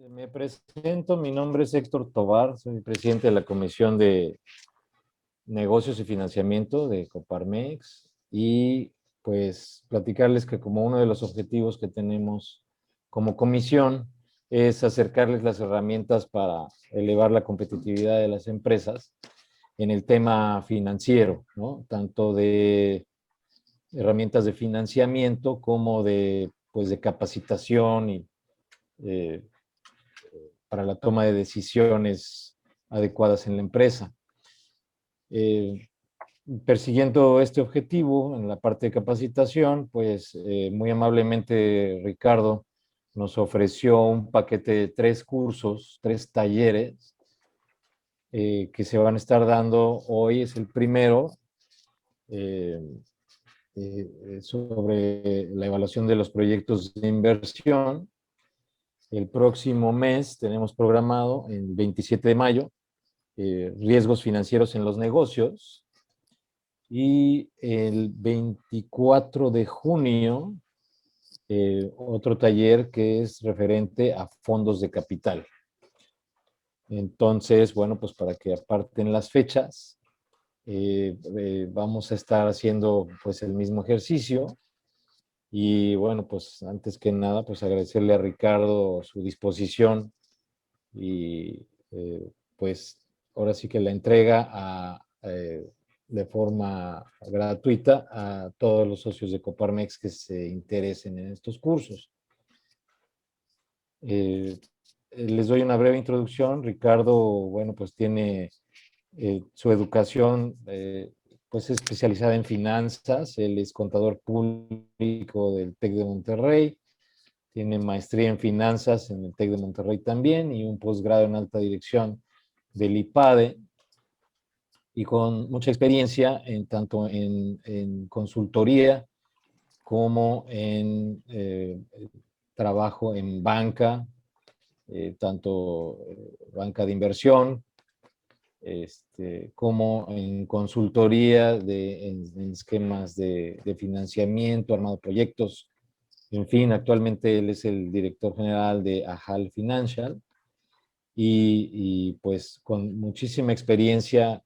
Me presento, mi nombre es Héctor Tovar, soy presidente de la Comisión de Negocios y Financiamiento de Coparmex y pues platicarles que como uno de los objetivos que tenemos como comisión es acercarles las herramientas para elevar la competitividad de las empresas en el tema financiero, ¿no? Tanto de herramientas de financiamiento como de, pues, de capacitación y eh, para la toma de decisiones adecuadas en la empresa. Eh, Persiguiendo este objetivo en la parte de capacitación, pues muy amablemente Ricardo nos ofreció un paquete de 3 cursos, 3 talleres que se van a estar dando hoy. Es el primero eh, sobre la evaluación de los proyectos de inversión. El próximo mes tenemos programado, el 27 de mayo, riesgos financieros en los negocios. Y el 24 de junio, otro taller que es referente a fondos de capital. Entonces, bueno, pues para que aparten las fechas, vamos a estar haciendo pues el mismo ejercicio. Y bueno, pues antes que nada, pues agradecerle a Ricardo su disposición y pues ahora sí que la entrega de forma gratuita a todos los socios de Coparmex que se interesen en estos cursos. Les doy una breve introducción. Ricardo, bueno, pues tiene su educación pues especializada en finanzas. Él es contador público del TEC de Monterrey. Tiene maestría en finanzas en el TEC de Monterrey también y un posgrado en alta dirección del IPADE, y con mucha experiencia tanto en consultoría como en trabajo en banca, tanto banca de inversión como en consultoría en esquemas de financiamiento, armado de proyectos. En fin, actualmente él es el director general de Ajal Financial y pues con muchísima experiencia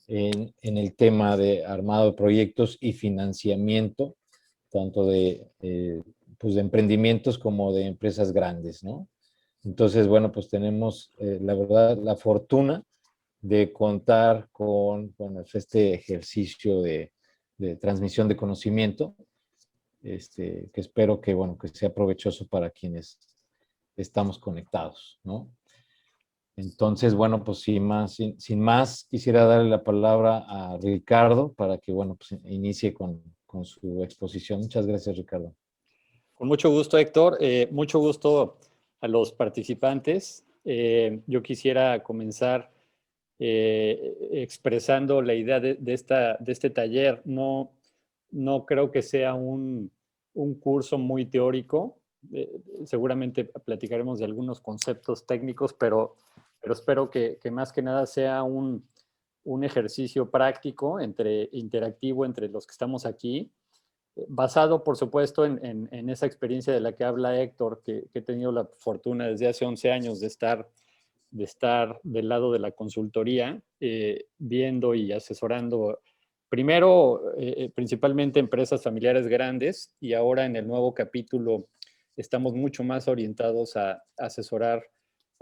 en el tema de armado de proyectos y financiamiento, tanto pues de emprendimientos como de empresas grandes, ¿no? Entonces, bueno, pues tenemos, la verdad, la fortuna de contar con bueno, este ejercicio de transmisión de conocimiento, que espero que, bueno, que sea provechoso para quienes estamos conectados, ¿no? Entonces, bueno, pues sin más, quisiera darle la palabra a Ricardo para que, bueno, pues inicie con su exposición. Muchas gracias, Ricardo. Con mucho gusto, Héctor. Mucho gusto a los participantes. Yo quisiera comenzar expresando la idea de este taller. No creo que sea un curso muy teórico. Seguramente platicaremos de algunos conceptos técnicos, pero espero que más que nada sea un ejercicio práctico, interactivo entre los que estamos aquí, basado, por supuesto, en esa experiencia de la que habla Héctor, que he tenido la fortuna desde hace 11 años de estar del lado de la consultoría, viendo y asesorando, primero, principalmente empresas familiares grandes, y ahora en el nuevo capítulo estamos mucho más orientados a asesorar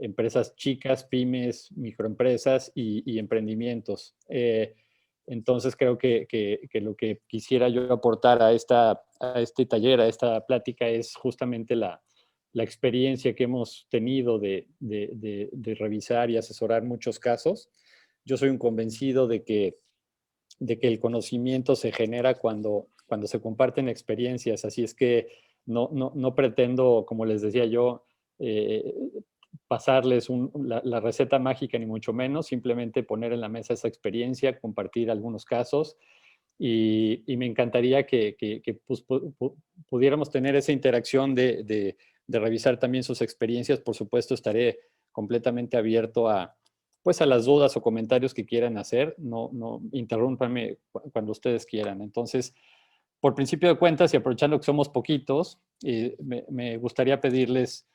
empresas chicas, pymes, microempresas y emprendimientos. Entonces creo que lo que quisiera yo aportar a este taller, a esta plática, es justamente la experiencia que hemos tenido de revisar y asesorar muchos casos. Yo soy un convencido de que el conocimiento se genera cuando se comparten experiencias, así es que no pretendo, como les decía yo, eh, pasarles la receta mágica, ni mucho menos, simplemente poner en la mesa esa experiencia, compartir algunos casos, y me encantaría que pues, pudiéramos tener esa interacción de revisar también sus experiencias. Por supuesto, estaré completamente abierto pues a las dudas o comentarios que quieran hacer. No interrúmpanme cuando ustedes quieran. Entonces, por principio de cuentas y aprovechando que somos poquitos, me gustaría pedirles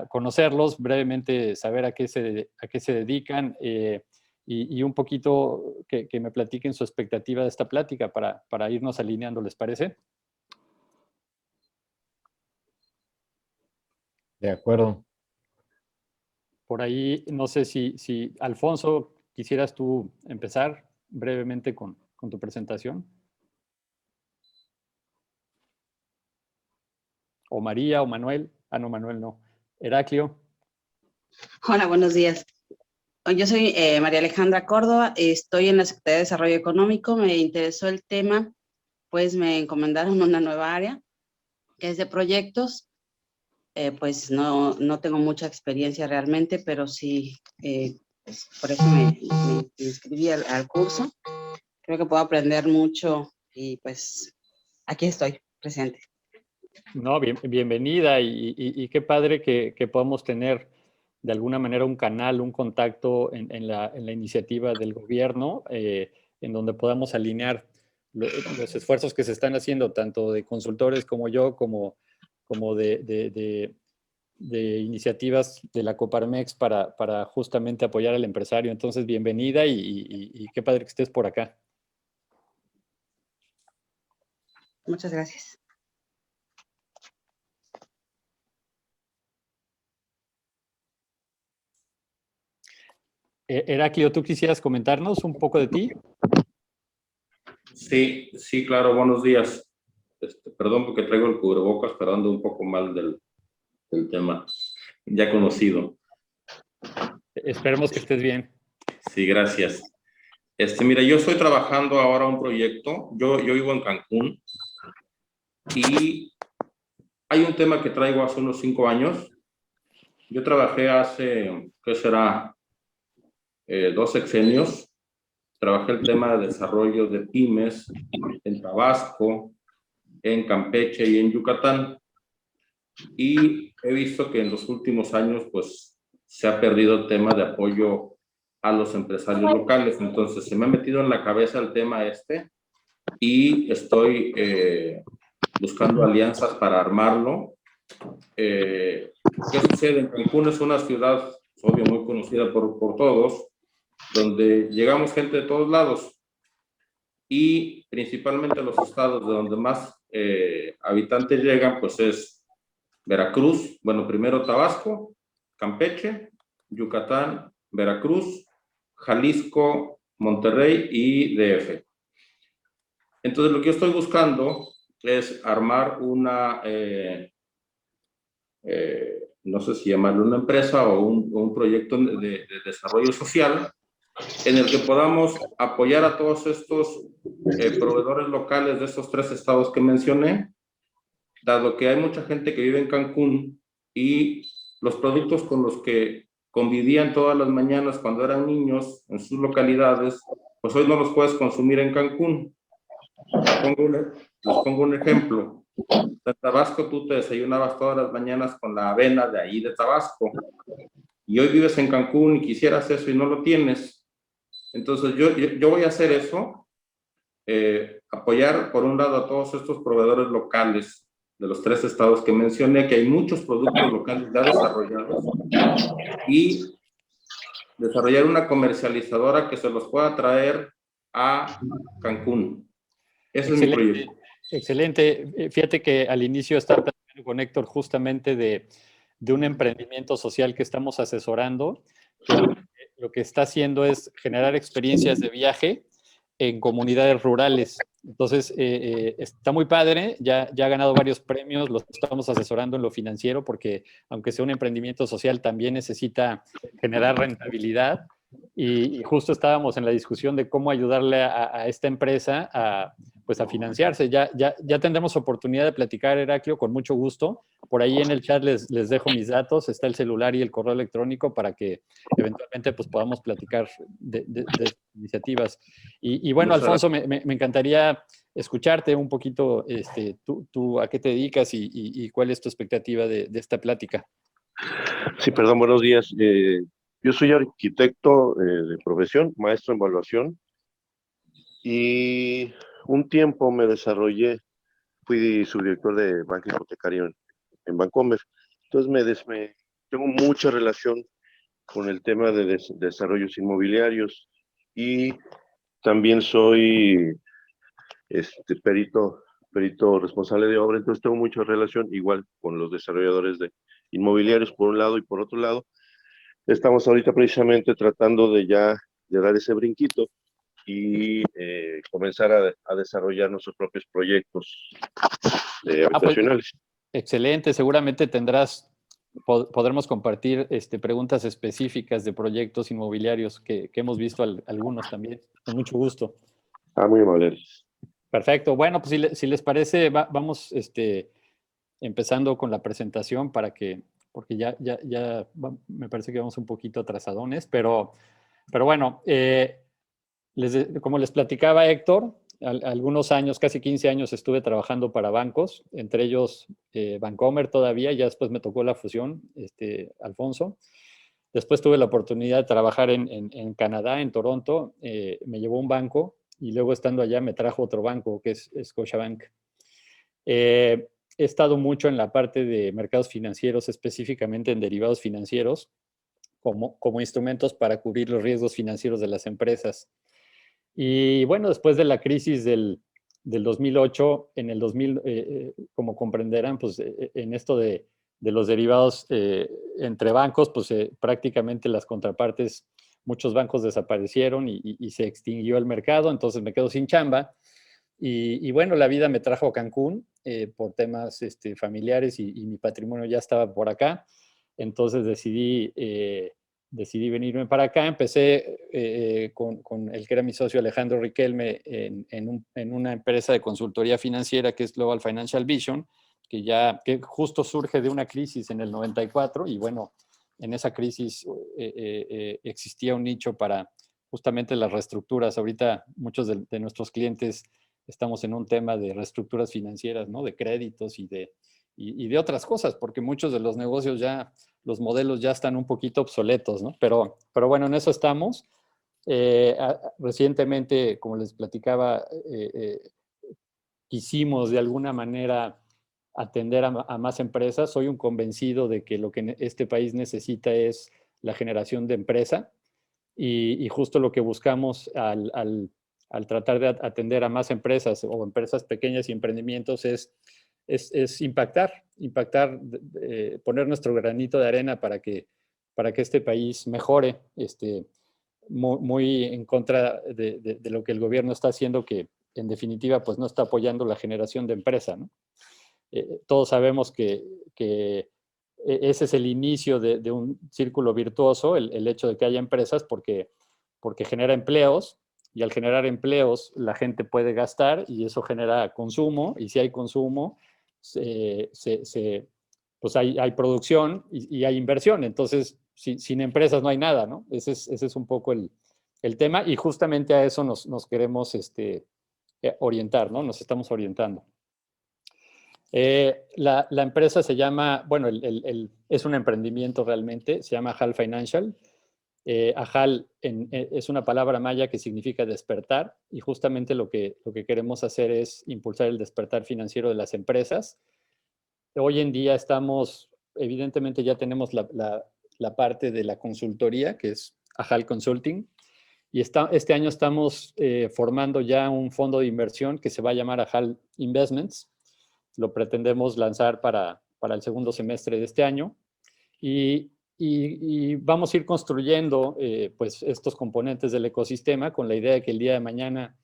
conocerlos, brevemente saber a qué se dedican y un poquito que me platiquen su expectativa de esta plática para irnos alineando, ¿les parece? De acuerdo. Por ahí, no sé si Alfonso, quisieras tú empezar brevemente con tu presentación. O María, o Manuel. Ah, no, Manuel no. Heraclio. Hola, buenos días. Yo soy María Alejandra Córdoba, estoy en la Secretaría de Desarrollo Económico, me interesó el tema, pues me encomendaron una nueva área, que es de proyectos. Pues no tengo mucha experiencia realmente, pero sí, pues por eso me inscribí al curso. Creo que puedo aprender mucho y pues aquí estoy presente. No, bienvenida y qué padre que podamos tener de alguna manera un canal, un contacto en la iniciativa del gobierno, en donde podamos alinear los esfuerzos que se están haciendo, tanto de consultores como yo, como de iniciativas de la Coparmex para justamente apoyar al empresario. Entonces, bienvenida y qué padre que estés por acá. Muchas gracias. Heraclio, ¿tú quisieras comentarnos un poco de ti? Sí, sí, claro, buenos días. Perdón porque traigo el cubrebocas, pero ando un poco mal del tema ya conocido. Esperemos que estés bien. Sí, gracias. Mira, yo estoy trabajando ahora un proyecto. Yo vivo en Cancún y hay un tema que traigo hace unos 5 años. Yo trabajé hace, ¿qué será? 2 sexenios. Trabajé el tema de desarrollo de pymes en Tabasco, en Campeche y en Yucatán. Y he visto que en los últimos años, pues, se ha perdido el tema de apoyo a los empresarios locales. Entonces, se me ha metido en la cabeza el tema y estoy buscando alianzas para armarlo. ¿Qué sucede? En Cancún es una ciudad, obvio, muy conocida por todos, donde llegamos gente de todos lados y principalmente los estados de donde más habitantes llegan, pues es Veracruz, bueno, primero Tabasco, Campeche, Yucatán, Veracruz, Jalisco, Monterrey y DF. Entonces, lo que yo estoy buscando es armar una, no sé si llamarlo una empresa o un proyecto de desarrollo social en el que podamos apoyar a todos estos proveedores locales de estos 3 estados que mencioné, dado que hay mucha gente que vive en Cancún y los productos con los que convivían todas las mañanas cuando eran niños en sus localidades, pues hoy no los puedes consumir en Cancún. Les pongo un ejemplo. En Tabasco tú te desayunabas todas las mañanas con la avena de ahí de Tabasco y hoy vives en Cancún y quisieras eso y no lo tienes. Entonces yo voy a hacer eso, apoyar por un lado a todos estos proveedores locales de los 3 estados que mencioné, que hay muchos productos locales ya desarrollados, y desarrollar una comercializadora que se los pueda traer a Cancún. Ese es mi proyecto. Excelente. Fíjate que al inicio estaba platicando con Héctor justamente de un emprendimiento social que estamos asesorando, que lo que está haciendo es generar experiencias de viaje en comunidades rurales. Entonces, está muy padre, ya ha ganado varios premios, lo estamos asesorando en lo financiero porque aunque sea un emprendimiento social, también necesita generar rentabilidad. Y justo estábamos en la discusión de cómo ayudarle a esta empresa pues a financiarse. Ya tendremos oportunidad de platicar, Heraclio, con mucho gusto. Por ahí en el chat les dejo mis datos, está el celular y el correo electrónico para que eventualmente pues, podamos platicar de iniciativas. Y bueno, Alfonso, me encantaría escucharte un poquito, tú a qué te dedicas y cuál es tu expectativa de esta plática. Sí, perdón, buenos días. Yo soy arquitecto de profesión, maestro en evaluación, y un tiempo me desarrollé, fui subdirector de banca hipotecaria en Bancomer. Entonces tengo mucha relación con el tema de desarrollos inmobiliarios y también soy perito responsable de obra, entonces tengo mucha relación igual con los desarrolladores de inmobiliarios por un lado y por otro lado. Estamos ahorita precisamente tratando de dar ese brinquito y comenzar a desarrollar nuestros propios proyectos Pues, habitacionales. excelente, seguramente podremos compartir preguntas específicas de proyectos inmobiliarios que hemos visto algunos también, con mucho gusto. Muy amable. Perfecto, bueno, pues si les parece, vamos empezando con la presentación porque me parece que vamos un poquito atrasadones, pero bueno, como les platicaba Héctor, algunos años, casi 15 años estuve trabajando para bancos, entre ellos Bancomer todavía, ya después me tocó la fusión, Alfonso. Después tuve la oportunidad de trabajar en Canadá, en Toronto, me llevó un banco y luego estando allá me trajo otro banco que es Scotiabank. He estado mucho en la parte de mercados financieros, específicamente en derivados financieros, como instrumentos para cubrir los riesgos financieros de las empresas. Y bueno, después de la crisis del 2008, en el 2000, como comprenderán, pues en esto de los derivados entre bancos, pues prácticamente las contrapartes, muchos bancos desaparecieron y se extinguió el mercado, entonces me quedo sin chamba. Y bueno, la vida me trajo a Cancún por temas familiares y mi patrimonio ya estaba por acá. Entonces decidí venirme para acá. Empecé con el que era mi socio Alejandro Riquelme en una empresa de consultoría financiera que es Global Financial Vision, que justo surge de una crisis en el 94 y bueno, en esa crisis existía un nicho para justamente las reestructuras. Ahorita muchos de nuestros clientes estamos en un tema de reestructuras financieras, ¿no? De créditos y de otras cosas, porque muchos de los negocios los modelos ya están un poquito obsoletos, ¿no? Pero bueno, en eso estamos. Recientemente, como les platicaba, quisimos de alguna manera atender a más empresas. Soy un convencido de que lo que este país necesita es la generación de empresa y justo lo que buscamos al tratar de atender a más empresas o empresas pequeñas y emprendimientos es impactar, poner nuestro granito de arena para que este país mejore, muy en contra de lo que el gobierno está haciendo, que en definitiva pues no está apoyando la generación de empresa, ¿no? Todos sabemos que ese es el inicio de un círculo virtuoso, el hecho de que haya empresas porque genera empleos y al generar empleos la gente puede gastar y eso genera consumo y si hay consumo, pues hay producción y hay inversión. Entonces, sin empresas no hay nada, ¿no? Ese es un poco el tema y justamente a eso nos queremos orientar, ¿no? Nos estamos orientando. La empresa se llama, bueno, es un emprendimiento realmente, se llama Ajal Financial. Ajal es una palabra maya que significa despertar y justamente lo que queremos hacer es impulsar el despertar financiero de las empresas. Hoy en día evidentemente ya tenemos la parte de la consultoría, que es Ajal Consulting, y este año estamos formando ya un fondo de inversión que se va a llamar Ajal Investments. Lo pretendemos lanzar para el segundo semestre de este año y vamos a ir construyendo pues estos componentes del ecosistema con la idea de que el día de mañana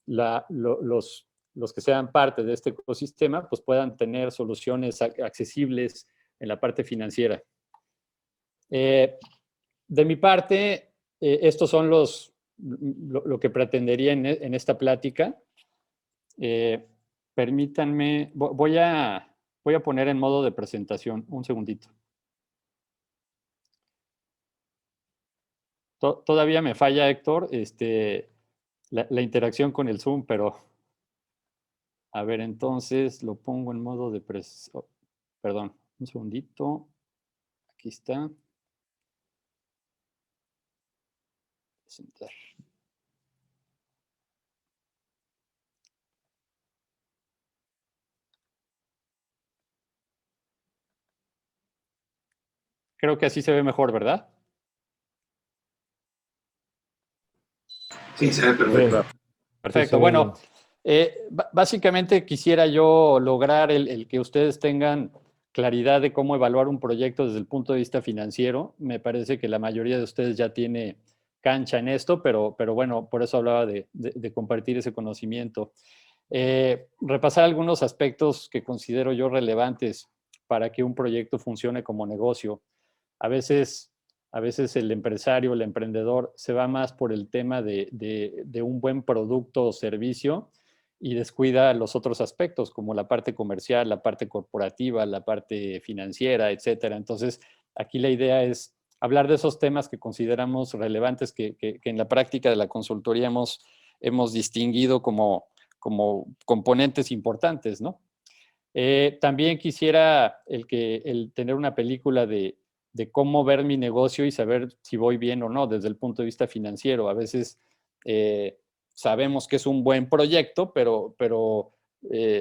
los que sean parte de este ecosistema pues puedan tener soluciones accesibles en la parte financiera. De mi parte, estos son lo que pretendería en esta plática. Permítanme, voy a poner en modo de presentación, un segundito. Todavía me falla, Héctor, la interacción con el Zoom, pero a ver, entonces lo pongo en modo de perdón, un segundito. Aquí está. Presentar. Creo que así se ve mejor, ¿verdad? Sí, se ve perfecto. Perfecto. Sí, Bueno, básicamente quisiera yo lograr el que ustedes tengan claridad de cómo evaluar un proyecto desde el punto de vista financiero. Me parece que la mayoría de ustedes ya tiene cancha en esto, pero bueno, por eso hablaba de compartir ese conocimiento. Repasar algunos aspectos que considero yo relevantes para que un proyecto funcione como negocio. A veces el empresario, el emprendedor, se va más por el tema de un buen producto o servicio y descuida los otros aspectos, como la parte comercial, la parte corporativa, la parte financiera, etcétera. Entonces, aquí la idea es hablar de esos temas que consideramos relevantes, que en la práctica de la consultoría hemos distinguido como componentes importantes, ¿no? También quisiera el tener una película de cómo ver mi negocio y saber si voy bien o no desde el punto de vista financiero. A veces sabemos que es un buen proyecto, pero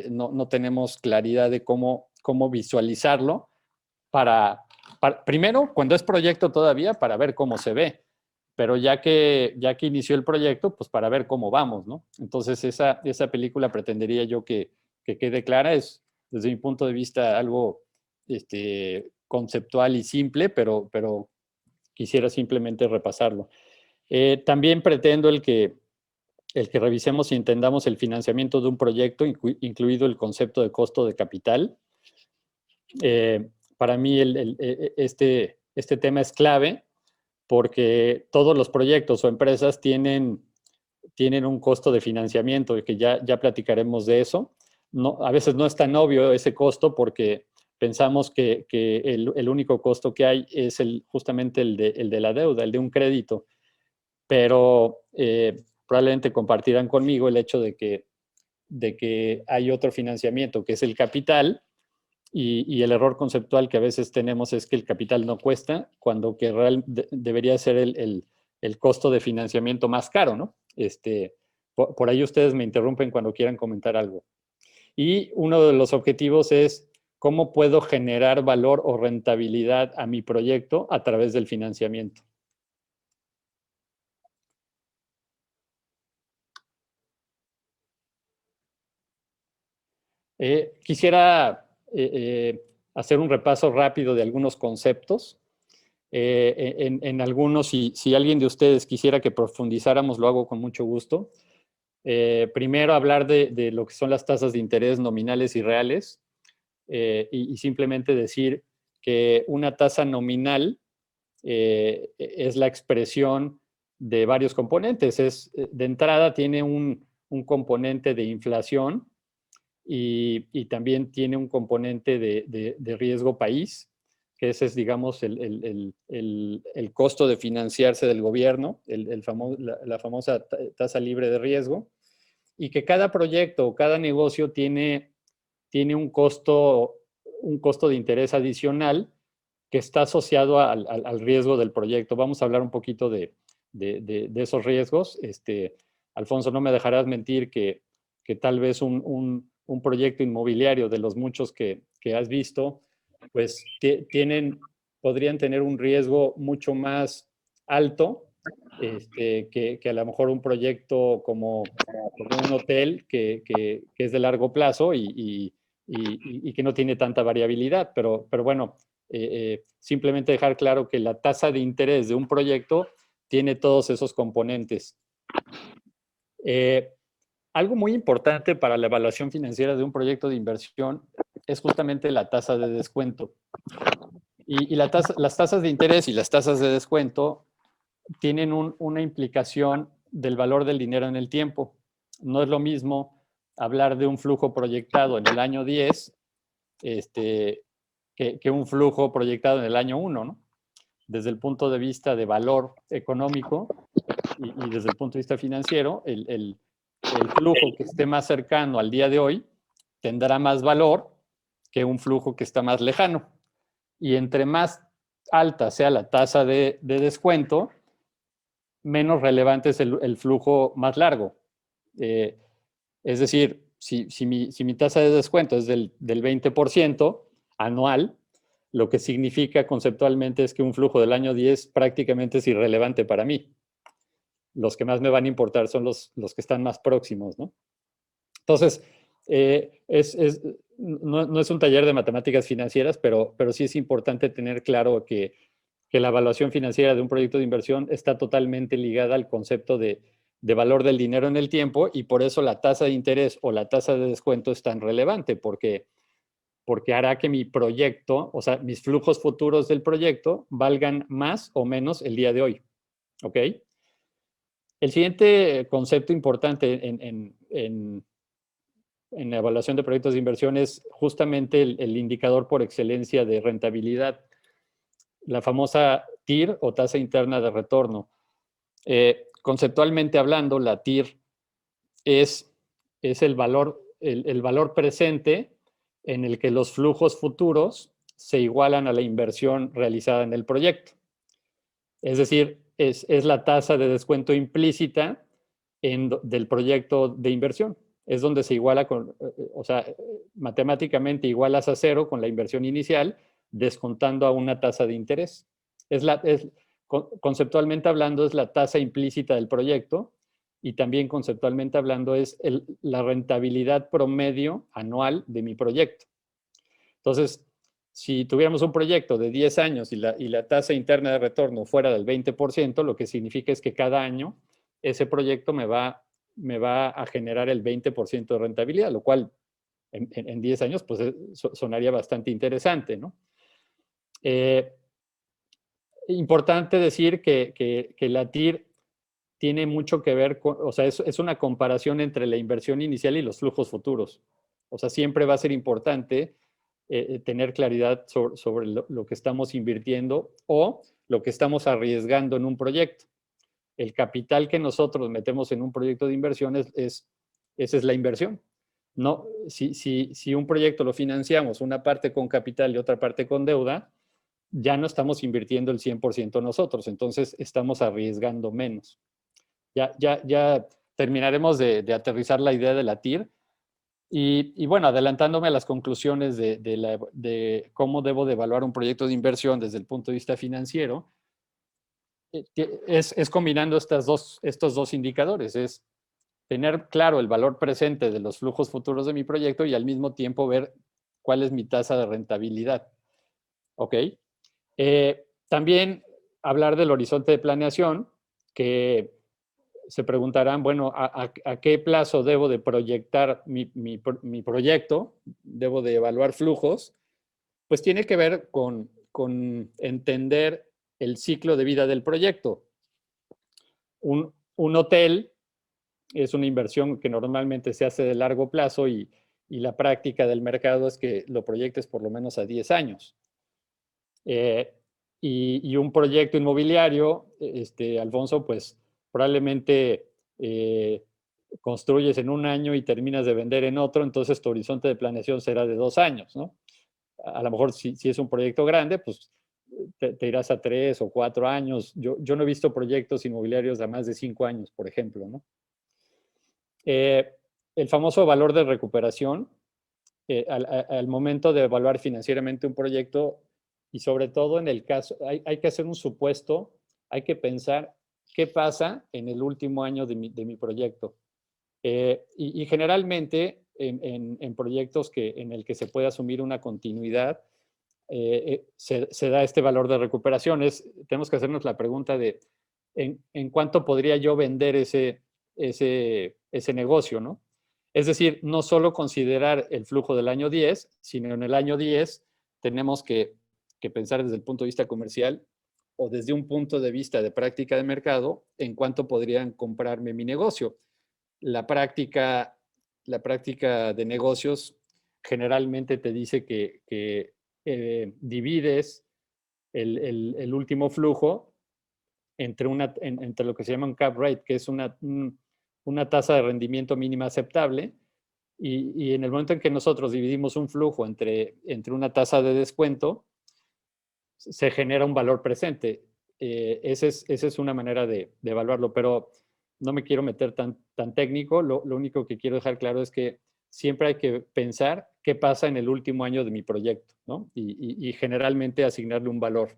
no tenemos claridad de cómo visualizarlo primero, cuando es proyecto todavía, para ver cómo se ve, pero ya que inició el proyecto, pues para ver cómo vamos, ¿no? Entonces esa película pretendería yo que quede clara. Es, desde mi punto de vista, algo conceptual y simple, pero quisiera simplemente repasarlo. También pretendo el que revisemos y entendamos el financiamiento de un proyecto, incluido el concepto de costo de capital. Para mí este tema es clave porque todos los proyectos o empresas tienen un costo de financiamiento, y que ya platicaremos de eso. No, a veces no es tan obvio ese costo porque pensamos que el único costo que hay es justamente el de la deuda, el de un crédito, pero probablemente compartirán conmigo el hecho de que hay otro financiamiento, que es el capital, y el error conceptual que a veces tenemos es que el capital no cuesta, cuando que debería ser el costo de financiamiento más caro, ¿no? Por ahí ustedes me interrumpen cuando quieran comentar algo. Y uno de los objetivos es cómo puedo generar valor o rentabilidad a mi proyecto a través del financiamiento. Quisiera hacer un repaso rápido de algunos conceptos. En algunos, si alguien de ustedes quisiera que profundizáramos, lo hago con mucho gusto. Primero, hablar de lo que son las tasas de interés nominales y reales, y simplemente decir que una tasa nominal es la expresión de varios componentes. De entrada tiene un componente de inflación y también tiene un componente de riesgo país, que ese es, digamos, el costo de financiarse del gobierno, la famosa tasa libre de riesgo, y que cada proyecto o cada negocio tiene un costo de interés adicional que está asociado al riesgo del proyecto. Vamos a hablar un poquito de esos riesgos. Alfonso, no me dejarás mentir que tal vez un proyecto inmobiliario de los muchos que has visto, pues podrían tener un riesgo mucho más alto que a lo mejor un proyecto como un hotel que es de largo plazo y que no tiene tanta variabilidad. Pero bueno, simplemente dejar claro que la tasa de interés de un proyecto tiene todos esos componentes. Algo muy importante para la evaluación financiera de un proyecto de inversión es justamente la tasa de descuento. Y las tasas de interés y las tasas de descuento tienen una implicación del valor del dinero en el tiempo. No es lo mismo hablar de un flujo proyectado en el año 10 que un flujo proyectado en el año 1, ¿no? Desde el punto de vista de valor económico y desde el punto de vista financiero, el flujo que esté más cercano al día de hoy tendrá más valor que un flujo que está más lejano. Y entre más alta sea la tasa de descuento, menos relevante es el flujo más largo. Es decir, si mi tasa de descuento es del 20% anual, lo que significa conceptualmente es que un flujo del año 10 prácticamente es irrelevante para mí. Los que más me van a importar son los que están más próximos, ¿no? Entonces, no es un taller de matemáticas financieras, pero sí es importante tener claro que la evaluación financiera de un proyecto de inversión está totalmente ligada al concepto de valor del dinero en el tiempo, y por eso la tasa de interés o la tasa de descuento es tan relevante, porque hará que mi proyecto, o sea, mis flujos futuros del proyecto valgan más o menos el día de hoy. ¿Ok? El siguiente concepto importante en la evaluación de proyectos de inversión es justamente el indicador por excelencia de rentabilidad, la famosa TIR o tasa interna de retorno. Conceptualmente hablando, la TIR es el valor presente en el que los flujos futuros se igualan a la inversión realizada en el proyecto. Es decir, es la tasa de descuento implícita del proyecto de inversión. Es donde se iguala o sea, matemáticamente igualas a cero con la inversión inicial, descontando a una tasa de interés. Conceptualmente hablando, es la tasa implícita del proyecto, y también conceptualmente hablando es la rentabilidad promedio anual de mi proyecto. Entonces, si tuviéramos un proyecto de 10 años y la tasa interna de retorno fuera del 20%, lo que significa es que cada año ese proyecto me va a generar el 20% de rentabilidad, lo cual en 10 años pues sonaría bastante interesante, ¿no? Importante decir que la TIR tiene mucho que ver con, o sea, es una comparación entre la inversión inicial y los flujos futuros. O sea, siempre va a ser importante tener claridad sobre lo que estamos invirtiendo o lo que estamos arriesgando en un proyecto. El capital que nosotros metemos en un proyecto de inversión esa es la inversión. No, si un proyecto lo financiamos, una parte con capital y otra parte con deuda, ya no estamos invirtiendo el 100% nosotros, entonces estamos arriesgando menos. Ya terminaremos de aterrizar la idea de la TIR. Y bueno, adelantándome a las conclusiones de cómo debo de evaluar un proyecto de inversión desde el punto de vista financiero, es combinando estos dos indicadores. Es tener claro el valor presente de los flujos futuros de mi proyecto y al mismo tiempo ver cuál es mi tasa de rentabilidad. ¿Ok? También hablar del horizonte de planeación, que se preguntarán, bueno, ¿a qué plazo debo de proyectar mi proyecto? ¿Debo de evaluar flujos? Pues tiene que ver con entender el ciclo de vida del proyecto. Un hotel es una inversión que normalmente se hace de largo plazo y la práctica del mercado es que lo proyectes por lo menos a 10 años. Y un proyecto inmobiliario, Alfonso, pues probablemente construyes en un año y terminas de vender en otro, entonces tu horizonte de planeación será de 2 años, ¿no? A lo mejor si es un proyecto grande, pues te irás a 3 o 4 años. Yo no he visto proyectos inmobiliarios de más de 5 años, por ejemplo, ¿no? El famoso valor de recuperación, al momento de evaluar financieramente un proyecto, y sobre todo en el caso, hay que hacer un supuesto, hay que pensar qué pasa en el último año de mi proyecto. Y generalmente en proyectos en el que se puede asumir una continuidad, se da este valor de recuperación. Tenemos que hacernos la pregunta de en cuánto podría yo vender ese negocio, ¿no? Es decir, no solo considerar el flujo del año 10, sino en el año 10 tenemos que pensar desde el punto de vista comercial o desde un punto de vista de práctica de mercado en cuánto podrían comprarme mi negocio. La práctica de negocios generalmente te dice que divides el último flujo entre lo que se llama un cap rate, que es una tasa de rendimiento mínima aceptable, y en el momento en que nosotros dividimos un flujo entre una tasa de descuento, se genera un valor presente. Esa es una manera de evaluarlo, pero no me quiero meter tan técnico. Lo único que quiero dejar claro es que siempre hay que pensar qué pasa en el último año de mi proyecto, ¿no? Y generalmente asignarle un valor.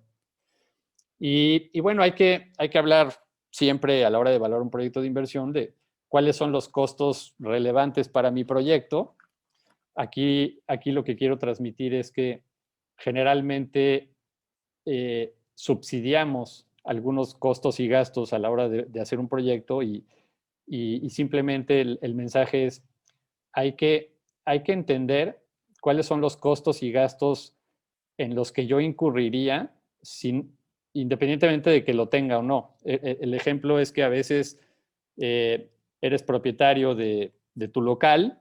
Y bueno, hay que hablar siempre a la hora de evaluar un proyecto de inversión de cuáles son los costos relevantes para mi proyecto. Aquí lo que quiero transmitir es que generalmente subsidiamos algunos costos y gastos a la hora de hacer un proyecto y simplemente el mensaje es hay que entender cuáles son los costos y gastos en los que yo incurriría independientemente de que lo tenga o no. El ejemplo es que a veces eres propietario de tu local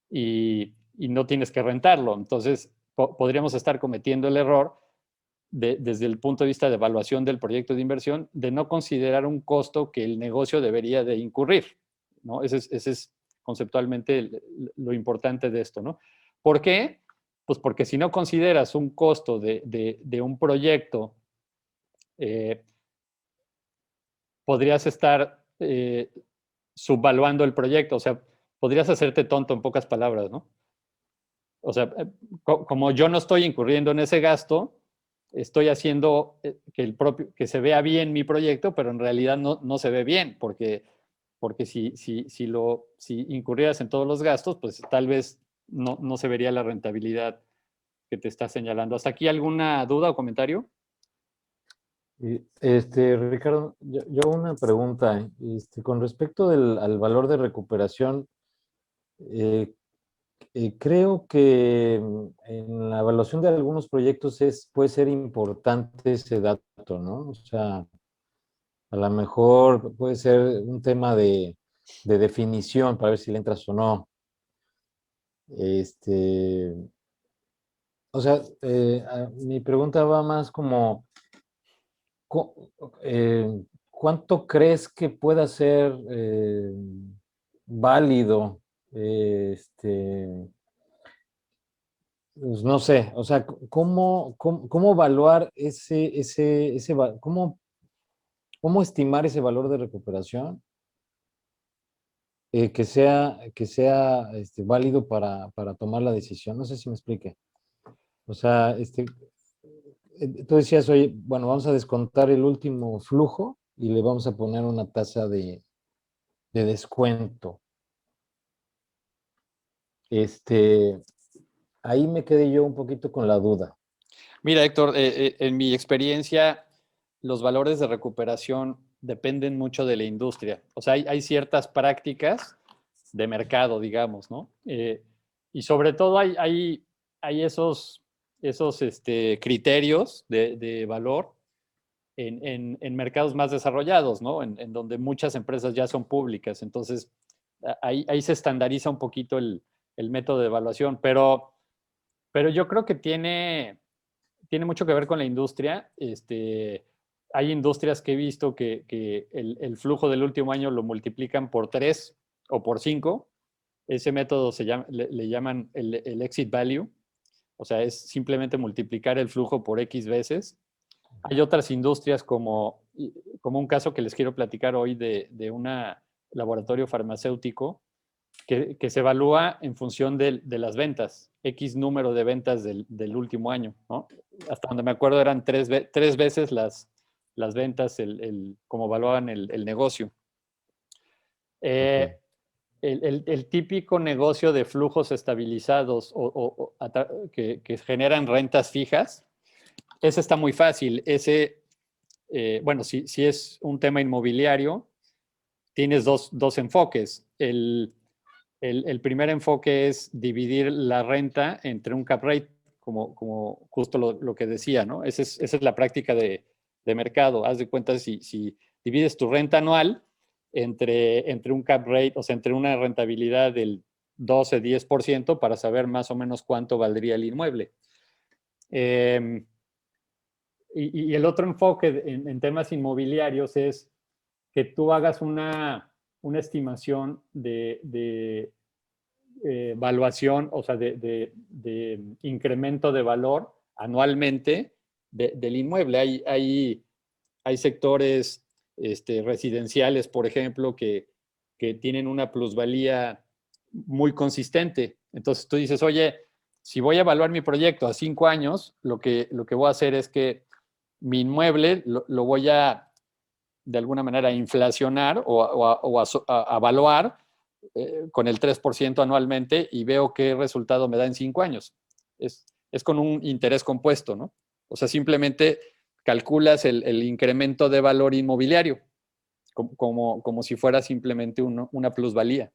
y no tienes que rentarlo. Entonces, podríamos estar cometiendo el error desde el punto de vista de evaluación del proyecto de inversión, de no considerar un costo que el negocio debería de incurrir, ¿no? Ese es conceptualmente lo importante de esto, ¿no? ¿Por qué? Pues porque si no consideras un costo de un proyecto, podrías estar subvaluando el proyecto, o sea, podrías hacerte tonto en pocas palabras, ¿no? O sea, como yo no estoy incurriendo en ese gasto, estoy haciendo que se vea bien mi proyecto, pero en realidad no se ve bien, porque si incurrieras en todos los gastos, pues tal vez no se vería la rentabilidad que te está señalando. ¿Hasta aquí alguna duda o comentario? Ricardo, yo una pregunta, con respecto al valor de recuperación, creo que en la evaluación de algunos proyectos puede ser importante ese dato, ¿no? O sea, a lo mejor puede ser un tema de definición para ver si le entras o no. O sea, mi pregunta va más como, ¿cuánto crees que pueda ser válido? Pues no sé, o sea, ¿cómo evaluar cómo estimar ese valor de recuperación que sea válido para tomar la decisión? No sé si me explique. O sea, tú decías, oye, bueno, vamos a descontar el último flujo y le vamos a poner una tasa de descuento. Ahí me quedé yo un poquito con la duda. Mira, Héctor, en mi experiencia, los valores de recuperación dependen mucho de la industria. O sea, hay ciertas prácticas de mercado, digamos, ¿no? Y sobre todo hay esos criterios de valor en mercados más desarrollados, ¿no? En donde muchas empresas ya son públicas. Entonces, ahí se estandariza un poquito el método de evaluación, pero yo creo que tiene mucho que ver con la industria. Hay industrias que he visto que el flujo del último año lo multiplican por 3 o por 5. Ese método le llaman el exit value. O sea, es simplemente multiplicar el flujo por X veces. Hay otras industrias como un caso que les quiero platicar hoy de un laboratorio farmacéutico que se evalúa en función de las ventas, X número de ventas del último año, ¿no? Hasta donde me acuerdo eran tres veces las ventas, como evaluaban el negocio. Okay. El típico negocio de flujos estabilizados que generan rentas fijas, ese está muy fácil. Bueno, si es un tema inmobiliario, tienes dos enfoques. El primer enfoque es dividir la renta entre un cap rate, como justo lo que decía, ¿no? Esa es la práctica de mercado. Haz de cuenta si divides tu renta anual entre un cap rate, o sea, entre una rentabilidad del 12-10% para saber más o menos cuánto valdría el inmueble. Y el otro enfoque en temas inmobiliarios es que tú hagas una estimación de evaluación, o sea, de incremento de valor anualmente del inmueble. Hay sectores residenciales, por ejemplo, que tienen una plusvalía muy consistente. Entonces tú dices, oye, si voy a evaluar mi proyecto a 5 años, lo que voy a hacer es que mi inmueble lo voy a, de alguna manera, inflacionar o a evaluar con el 3% anualmente y veo qué resultado me da en 5 años. Es con un interés compuesto, ¿no? O sea, simplemente calculas el incremento de valor inmobiliario como si fuera simplemente una plusvalía.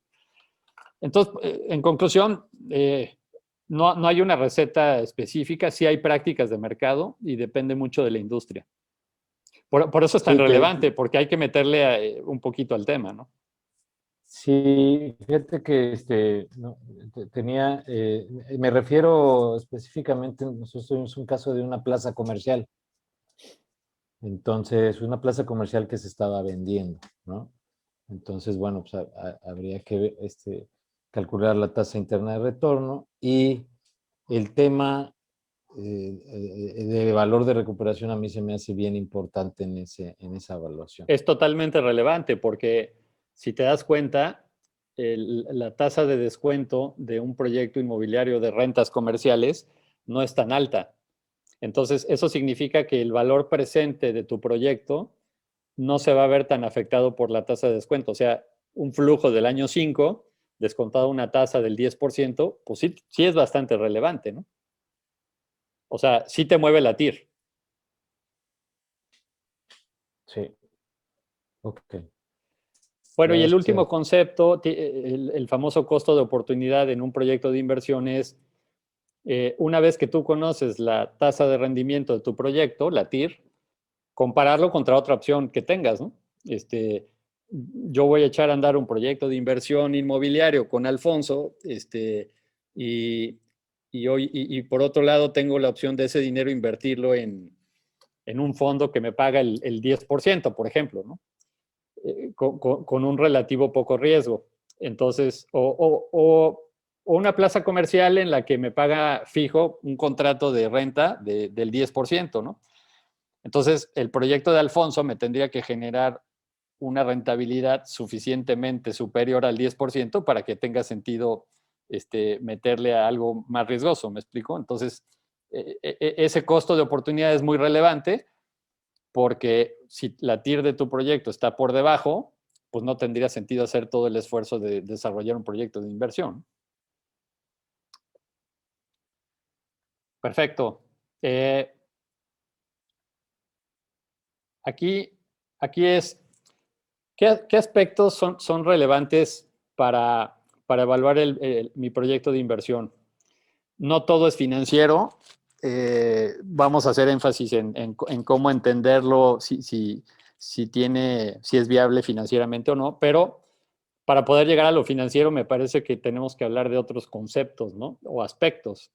Entonces, en conclusión, no hay una receta específica, sí hay prácticas de mercado y depende mucho de la industria. Por eso es tan relevante, porque hay que meterle un poquito al tema, ¿no? Sí, fíjate que no, tenía, me refiero específicamente, nosotros es un caso de una plaza comercial. Entonces, una plaza comercial que se estaba vendiendo, ¿no? Entonces, bueno, pues habría que calcular la tasa interna de retorno y el tema de valor de recuperación a mí se me hace bien importante en esa evaluación. Es totalmente relevante porque si te das cuenta, la tasa de descuento de un proyecto inmobiliario de rentas comerciales no es tan alta. Entonces, eso significa que el valor presente de tu proyecto no se va a ver tan afectado por la tasa de descuento. O sea, un flujo del año 5, descontado una tasa del 10%, pues sí es bastante relevante, ¿no? O sea, sí te mueve la TIR. Sí. Ok. Bueno, y el Gracias. último concepto, el famoso costo de oportunidad en un proyecto de inversión es, una vez que tú conoces la tasa de rendimiento de tu proyecto, la TIR, compararlo contra otra opción que tengas, ¿no? Yo voy a echar a andar un proyecto de inversión inmobiliario con Alfonso, y por otro lado tengo la opción de ese dinero invertirlo en un fondo que me paga el 10%, por ejemplo, ¿no? Con un relativo poco riesgo. Entonces, o una plaza comercial en la que me paga fijo un contrato de renta del 10%, ¿no? Entonces, el proyecto de Alfonso me tendría que generar una rentabilidad suficientemente superior al 10% para que tenga sentido meterle a algo más riesgoso, ¿me explico? Entonces, ese costo de oportunidad es muy relevante porque si la TIR de tu proyecto está por debajo, pues no tendría sentido hacer todo el esfuerzo de desarrollar un proyecto de inversión. Perfecto. Aquí es, ¿qué aspectos son relevantes para evaluar mi proyecto de inversión? No todo es financiero. Vamos a hacer énfasis en cómo entenderlo, si es viable financieramente o no, pero para poder llegar a lo financiero me parece que tenemos que hablar de otros conceptos, ¿no? O aspectos.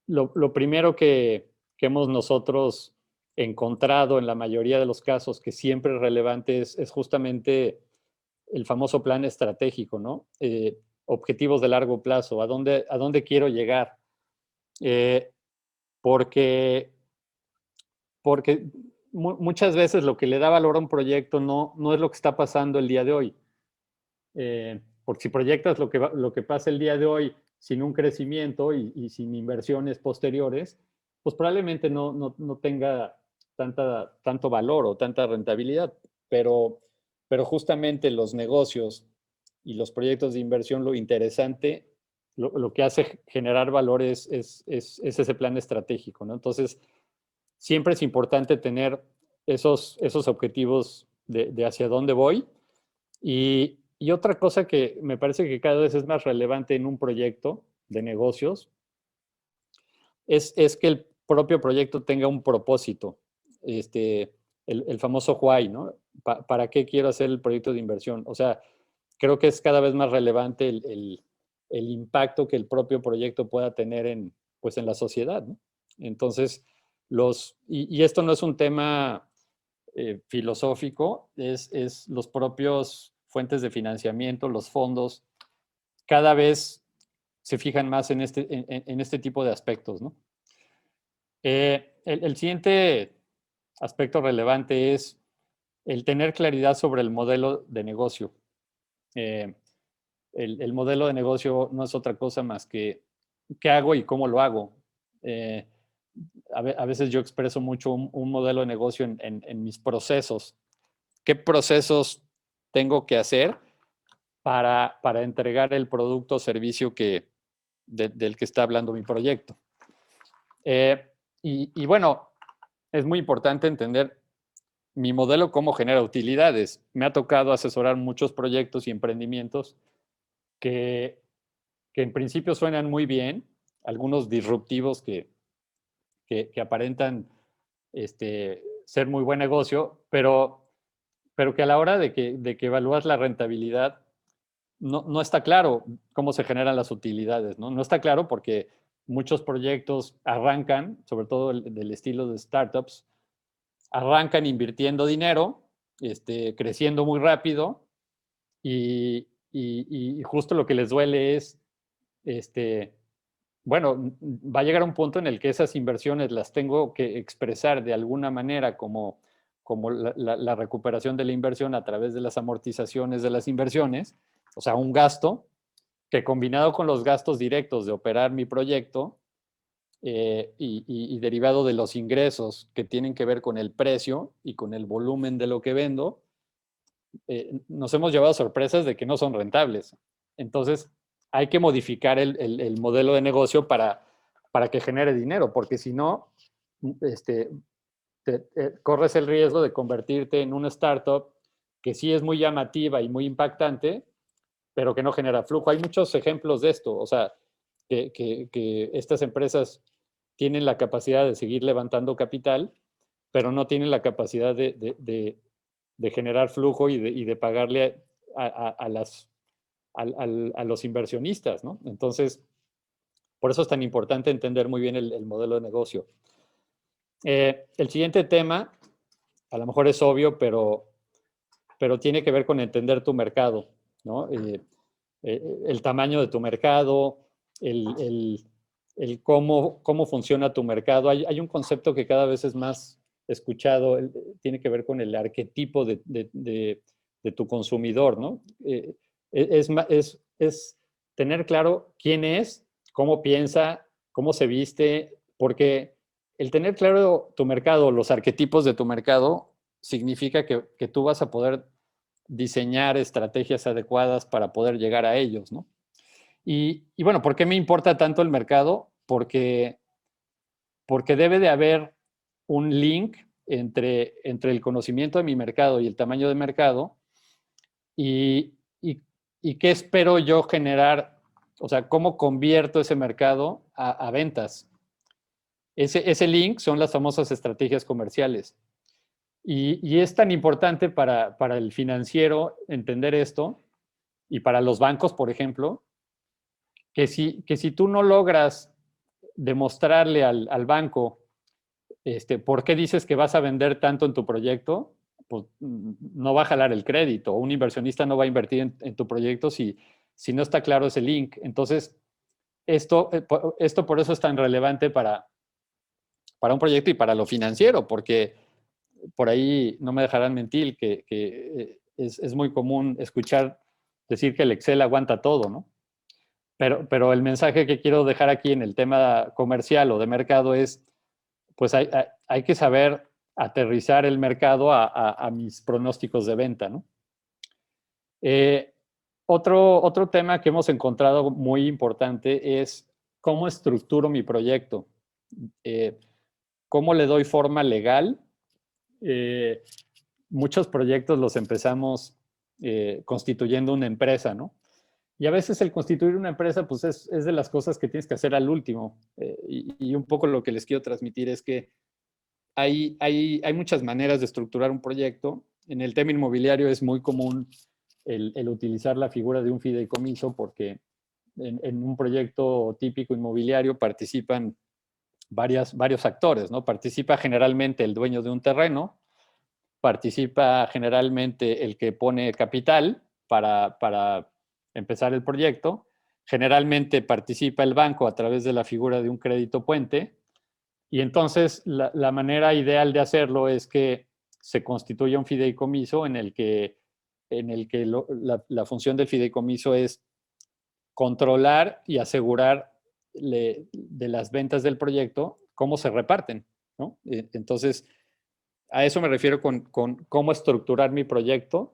Lo primero que hemos nosotros encontrado en la mayoría de los casos que siempre es relevante es justamente el famoso plan estratégico, ¿no? Objetivos de largo plazo, ¿a dónde quiero llegar? Porque muchas veces lo que le da valor a un proyecto no es lo que está pasando el día de hoy. Porque si proyectas lo que pasa el día de hoy sin un crecimiento y sin inversiones posteriores, pues probablemente no tenga tanto valor o tanta rentabilidad. Pero justamente los negocios y los proyectos de inversión, lo interesante, lo que hace generar valor es ese plan estratégico, ¿no? Entonces, siempre es importante tener esos objetivos de hacia dónde voy. Y otra cosa que me parece que cada vez es más relevante en un proyecto de negocios es que el propio proyecto tenga un propósito, el famoso why, ¿no? ¿Para qué quiero hacer el proyecto de inversión? O sea, creo que es cada vez más relevante el impacto que el propio proyecto pueda tener pues en la sociedad, ¿no? Entonces, y esto no es un tema filosófico, es los propios fuentes de financiamiento, los fondos, cada vez se fijan más en este tipo de aspectos, ¿no? El siguiente aspecto relevante es el tener claridad sobre el modelo de negocio. el modelo de negocio no es otra cosa más que qué hago y cómo lo hago. A veces yo expreso mucho un modelo de negocio en mis procesos. ¿Qué procesos tengo que hacer para entregar el producto o servicio del que está hablando mi proyecto? Y bueno, es muy importante entender mi modelo cómo genera utilidades. Me ha tocado asesorar muchos proyectos y emprendimientos que en principio suenan muy bien, algunos disruptivos que aparentan ser muy buen negocio, pero que a la hora de que evalúas la rentabilidad, no está claro cómo se generan las utilidades, ¿no? No está claro porque muchos proyectos arrancan, sobre todo del estilo de startups, arrancan invirtiendo dinero, creciendo muy rápido y justo lo que les duele es, bueno, va a llegar un punto en el que esas inversiones las tengo que expresar de alguna manera como la recuperación de la inversión a través de las amortizaciones de las inversiones, o sea, un gasto que combinado con los gastos directos de operar mi proyecto y derivado de los ingresos que tienen que ver con el precio y con el volumen de lo que vendo, nos hemos llevado sorpresas de que no son rentables. Entonces, hay que modificar el modelo de negocio para que genere dinero, porque si no, corres el riesgo de convertirte en una startup que sí es muy llamativa y muy impactante, pero que no genera flujo. Hay muchos ejemplos de esto, o sea, que estas empresas tienen la capacidad de seguir levantando capital, pero no tienen la capacidad de generar flujo y de pagarle a los inversionistas, ¿no? Entonces, por eso es tan importante entender muy bien el modelo de negocio. El siguiente tema, a lo mejor es obvio, pero tiene que ver con entender tu mercado, ¿no? El tamaño de tu mercado, el cómo funciona tu mercado. Hay un concepto que cada vez es más escuchado, tiene que ver con el arquetipo de tu consumidor, ¿no? Es tener claro quién es, cómo piensa, cómo se viste, porque el tener claro tu mercado, los arquetipos de tu mercado, significa que tú vas a poder diseñar estrategias adecuadas para poder llegar a ellos, ¿no? Y bueno, ¿por qué me importa tanto el mercado? Porque debe de haber un link entre el conocimiento de mi mercado y el tamaño de mercado y qué espero yo generar, o sea, cómo convierto ese mercado a ventas. Ese link son las famosas estrategias comerciales. Y es tan importante para el financiero entender esto y para los bancos, por ejemplo, que si tú no logras demostrarle al banco por qué dices que vas a vender tanto en tu proyecto, pues no va a jalar el crédito. Un inversionista no va a invertir en tu proyecto si no está claro ese link. Entonces, esto por eso es tan relevante para un proyecto y para lo financiero, porque por ahí no me dejarán mentir que es muy común escuchar decir que el Excel aguanta todo, ¿no? Pero el mensaje que quiero dejar aquí en el tema comercial o de mercado es, pues hay que saber aterrizar el mercado a mis pronósticos de venta, ¿no? Otro tema que hemos encontrado muy importante es cómo estructuro mi proyecto, cómo le doy forma legal. Muchos proyectos los empezamos constituyendo una empresa, ¿no? Y a veces el constituir una empresa, pues es de las cosas que tienes que hacer al último. Y un poco lo que les quiero transmitir es que hay muchas maneras de estructurar un proyecto. En el tema inmobiliario es muy común el utilizar la figura de un fideicomiso porque en un proyecto típico inmobiliario participan varios actores, ¿no? Participa generalmente el dueño de un terreno, participa generalmente el que pone capital para empezar el proyecto, generalmente participa el banco a través de la figura de un crédito puente, y entonces la manera ideal de hacerlo es que se constituya un fideicomiso en el que la función del fideicomiso es controlar y asegurar de las ventas del proyecto cómo se reparten, ¿no? Entonces, a eso me refiero con cómo estructurar mi proyecto.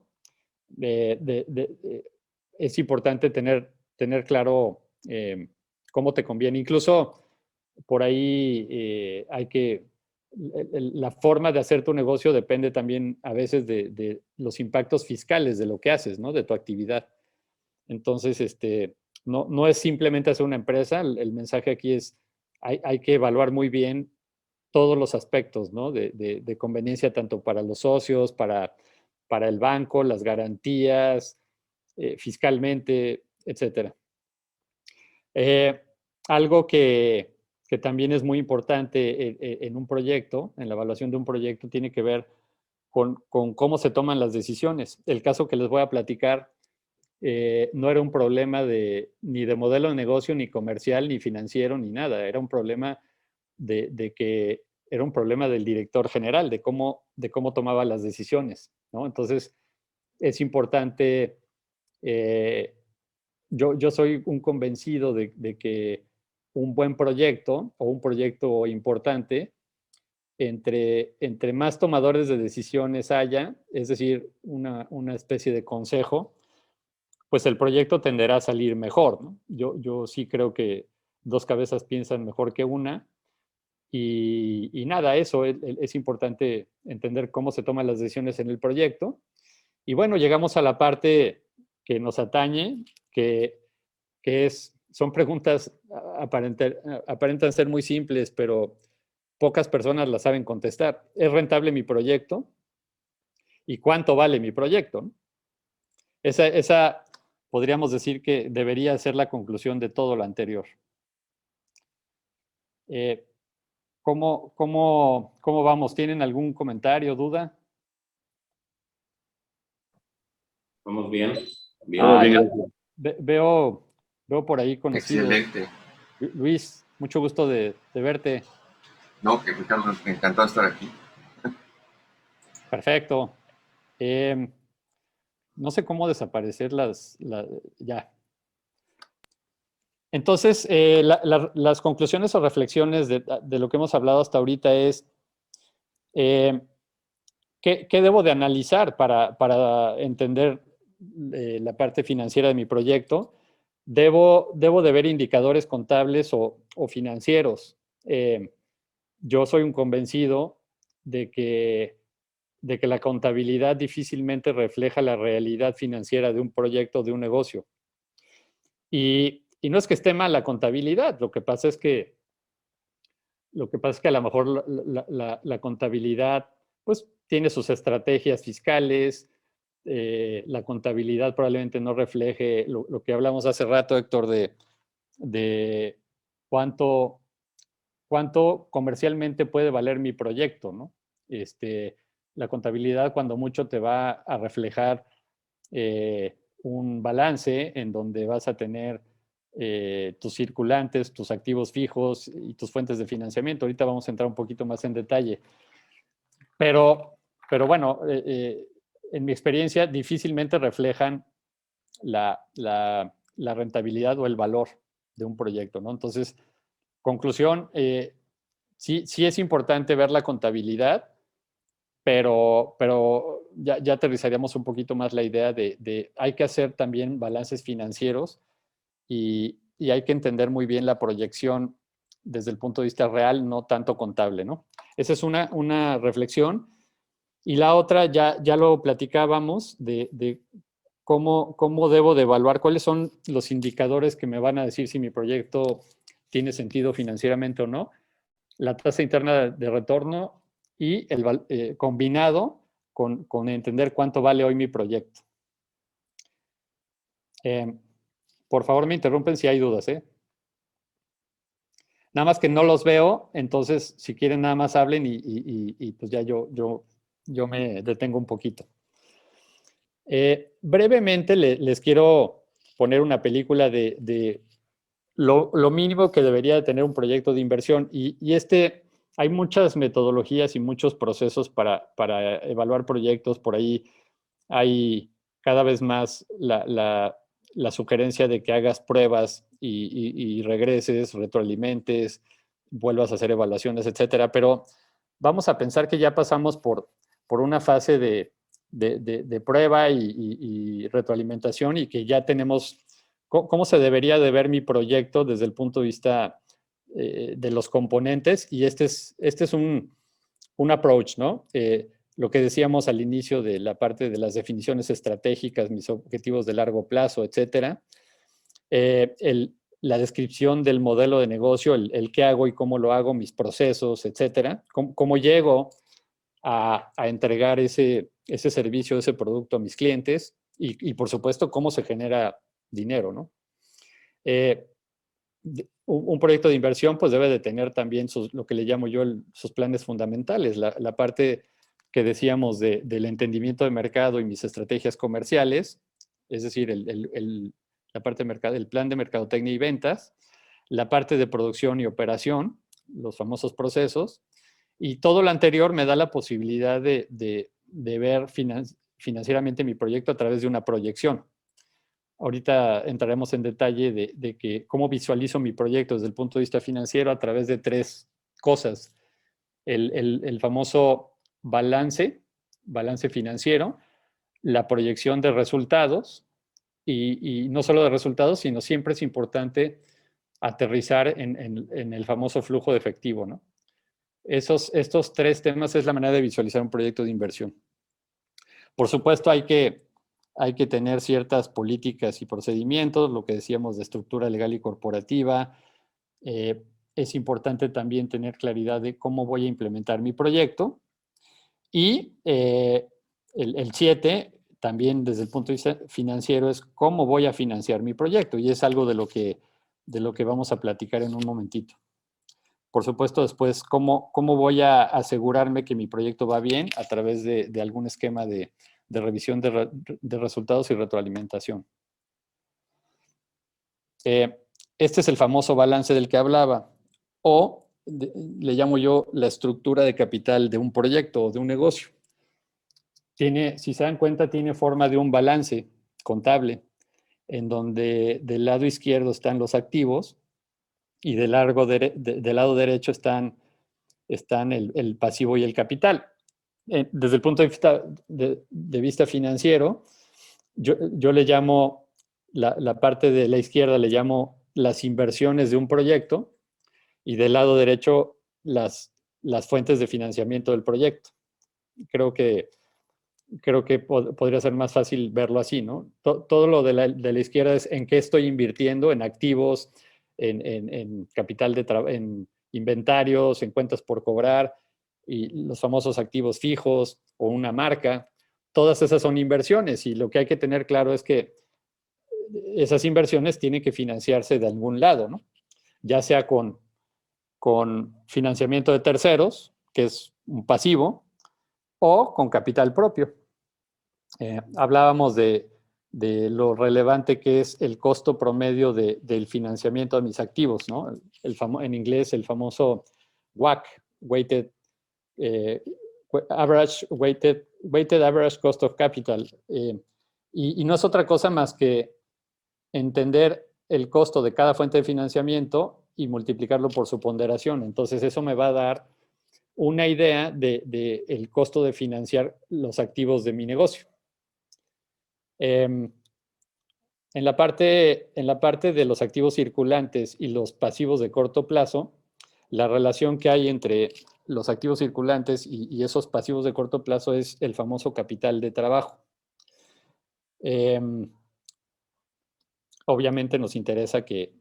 Es importante tener claro cómo te conviene. Incluso por ahí la forma de hacer tu negocio depende también a veces de los impactos fiscales de lo que haces, ¿no? De tu actividad. Entonces, no es simplemente hacer una empresa. El mensaje aquí es, hay que evaluar muy bien todos los aspectos, ¿no? De conveniencia tanto para los socios, para el banco, las garantías, fiscalmente, etcétera. Algo que también es muy importante en un proyecto, en la evaluación de un proyecto, tiene que ver con cómo se toman las decisiones. El caso que les voy a platicar no era un problema ni de modelo de negocio, ni comercial, ni financiero, ni nada. Era un problema era un problema del director general, de cómo tomaba las decisiones, ¿no? Entonces, es importante, yo soy un convencido de que un buen proyecto o un proyecto importante, entre más tomadores de decisiones haya, es decir, una especie de consejo, pues el proyecto tenderá a salir mejor, ¿no? Yo sí creo que dos cabezas piensan mejor que una. Y nada, eso es importante entender cómo se toman las decisiones en el proyecto. Y bueno, llegamos a la parte que nos atañe, que son preguntas, aparentan ser muy simples, pero pocas personas las saben contestar. ¿Es rentable mi proyecto? ¿Y cuánto vale mi proyecto? Esa podríamos decir que debería ser la conclusión de todo lo anterior. ¿Cómo vamos? ¿Tienen algún comentario, duda? Vamos bien. Veo por ahí conocidos. Excelente. Luis, mucho gusto de verte. No, que Ricardo, encantado de estar aquí. Perfecto. No sé cómo desaparecer ya. Entonces, las conclusiones o reflexiones de lo que hemos hablado hasta ahorita es ¿qué debo de analizar para entender la parte financiera de mi proyecto? Debo de ver indicadores contables o financieros. Yo soy un convencido de que la contabilidad difícilmente refleja la realidad financiera de un proyecto, de un negocio. Y no es que esté mal la contabilidad, lo que pasa es que a lo mejor la contabilidad pues tiene sus estrategias fiscales, la contabilidad probablemente no refleje lo que hablamos hace rato, Héctor, de cuánto comercialmente puede valer mi proyecto, ¿no? La contabilidad cuando mucho te va a reflejar un balance en donde vas a tener tus circulantes, tus activos fijos y tus fuentes de financiamiento. Ahorita vamos a entrar un poquito más en detalle. Pero bueno, en mi experiencia difícilmente reflejan la rentabilidad o el valor de un proyecto, ¿no? Entonces, conclusión, sí es importante ver la contabilidad, pero ya aterrizaríamos un poquito más la idea de hay que hacer también balances financieros y hay que entender muy bien la proyección desde el punto de vista real, no tanto contable, ¿no? Esa es una reflexión. Y la otra, ya lo platicábamos, de cómo debo de evaluar, cuáles son los indicadores que me van a decir si mi proyecto tiene sentido financieramente o no. La tasa interna de retorno y combinado con entender cuánto vale hoy mi proyecto. Por favor, me interrumpen si hay dudas, ¿eh? Nada más que no los veo, entonces si quieren nada más hablen y pues ya yo me detengo un poquito. Brevemente les quiero poner una película de lo mínimo que debería de tener un proyecto de inversión. Hay muchas metodologías y muchos procesos para evaluar proyectos. Por ahí hay cada vez más la sugerencia de que hagas pruebas y regreses, retroalimentes, vuelvas a hacer evaluaciones, etcétera. Pero vamos a pensar que ya pasamos por una fase de prueba y retroalimentación, y que ya tenemos cómo se debería de ver mi proyecto desde el punto de vista de los componentes. Y este es un approach, ¿no? Lo que decíamos al inicio de la parte de las definiciones estratégicas, mis objetivos de largo plazo, etcétera. La descripción del modelo de negocio, el qué hago y cómo lo hago, mis procesos, etcétera. Cómo llego a entregar ese servicio, ese producto a mis clientes, y por supuesto, cómo se genera dinero, ¿no? Un proyecto de inversión pues debe de tener también lo que le llamo yo sus planes fundamentales, la parte que decíamos del entendimiento de mercado y mis estrategias comerciales, es decir, la parte de mercado, el plan de mercadotecnia y ventas, la parte de producción y operación, los famosos procesos, y todo lo anterior me da la posibilidad de ver financieramente mi proyecto a través de una proyección. Ahorita entraremos en detalle de que cómo visualizo mi proyecto desde el punto de vista financiero a través de 3 cosas. El famoso balance financiero, la proyección de resultados, y no solo de resultados, sino siempre es importante aterrizar en el famoso flujo de efectivo, ¿no? Estos 3 temas es la manera de visualizar un proyecto de inversión. Por supuesto, hay que tener ciertas políticas y procedimientos, lo que decíamos de estructura legal y corporativa. Es importante también tener claridad de cómo voy a implementar mi proyecto. Y el 7, también desde el punto de vista financiero, es cómo voy a financiar mi proyecto. Y es algo de lo que vamos a platicar en un momentito. Por supuesto, después, cómo voy a asegurarme que mi proyecto va bien a través de algún esquema de revisión de resultados y retroalimentación. Este es el famoso balance del que hablaba, o le llamo yo la estructura de capital de un proyecto o de un negocio. Si se dan cuenta, tiene forma de un balance contable, en donde del lado izquierdo están los activos y del lado derecho están el pasivo y el capital. Desde el punto de vista financiero, yo le llamo, la parte de la izquierda le llamo las inversiones de un proyecto, y del lado derecho las fuentes de financiamiento del proyecto. Creo que podría ser más fácil verlo así, ¿no? Todo lo de la izquierda es en qué estoy invirtiendo, en activos, en capital en inventarios, en cuentas por cobrar, y los famosos activos fijos o una marca. Todas esas son inversiones, y lo que hay que tener claro es que esas inversiones tienen que financiarse de algún lado, ¿no? Ya sea con financiamiento de terceros, que es un pasivo, o con capital propio. Hablábamos de lo relevante que es el costo promedio del financiamiento de mis activos, ¿no? En inglés, el famoso WACC, Weighted Average Cost of Capital. Y no es otra cosa más que entender el costo de cada fuente de financiamiento y multiplicarlo por su ponderación. Entonces, eso me va a dar una idea del costo de financiar los activos de mi negocio. En la parte de los activos circulantes y los pasivos de corto plazo, la relación que hay entre los activos circulantes y esos pasivos de corto plazo es el famoso capital de trabajo. Obviamente nos interesa que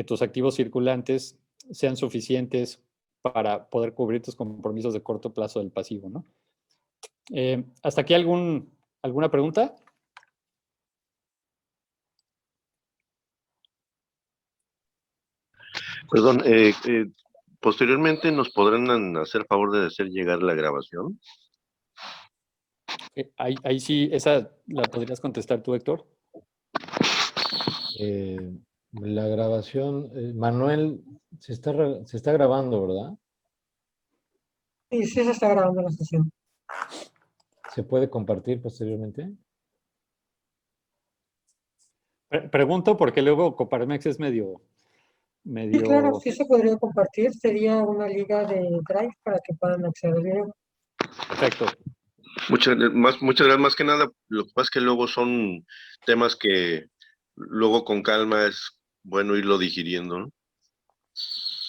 tus activos circulantes sean suficientes para poder cubrir tus compromisos de corto plazo del pasivo, ¿no? ¿Hasta aquí alguna pregunta? Perdón, posteriormente nos podrán hacer favor de hacer llegar la grabación. Ahí sí, esa la podrías contestar tú, Héctor. La grabación, Manuel, se está grabando, ¿verdad? Sí, sí se está grabando la sesión. ¿Se puede compartir posteriormente? Pregunto porque luego Coparmex es medio, Sí, claro, medio... sí se podría compartir. Sería una liga de Drive para que puedan acceder al video. Perfecto. Muchas gracias. Más que nada, lo que pasa es que luego son temas que luego con calma es bueno irlo digiriendo, ¿no?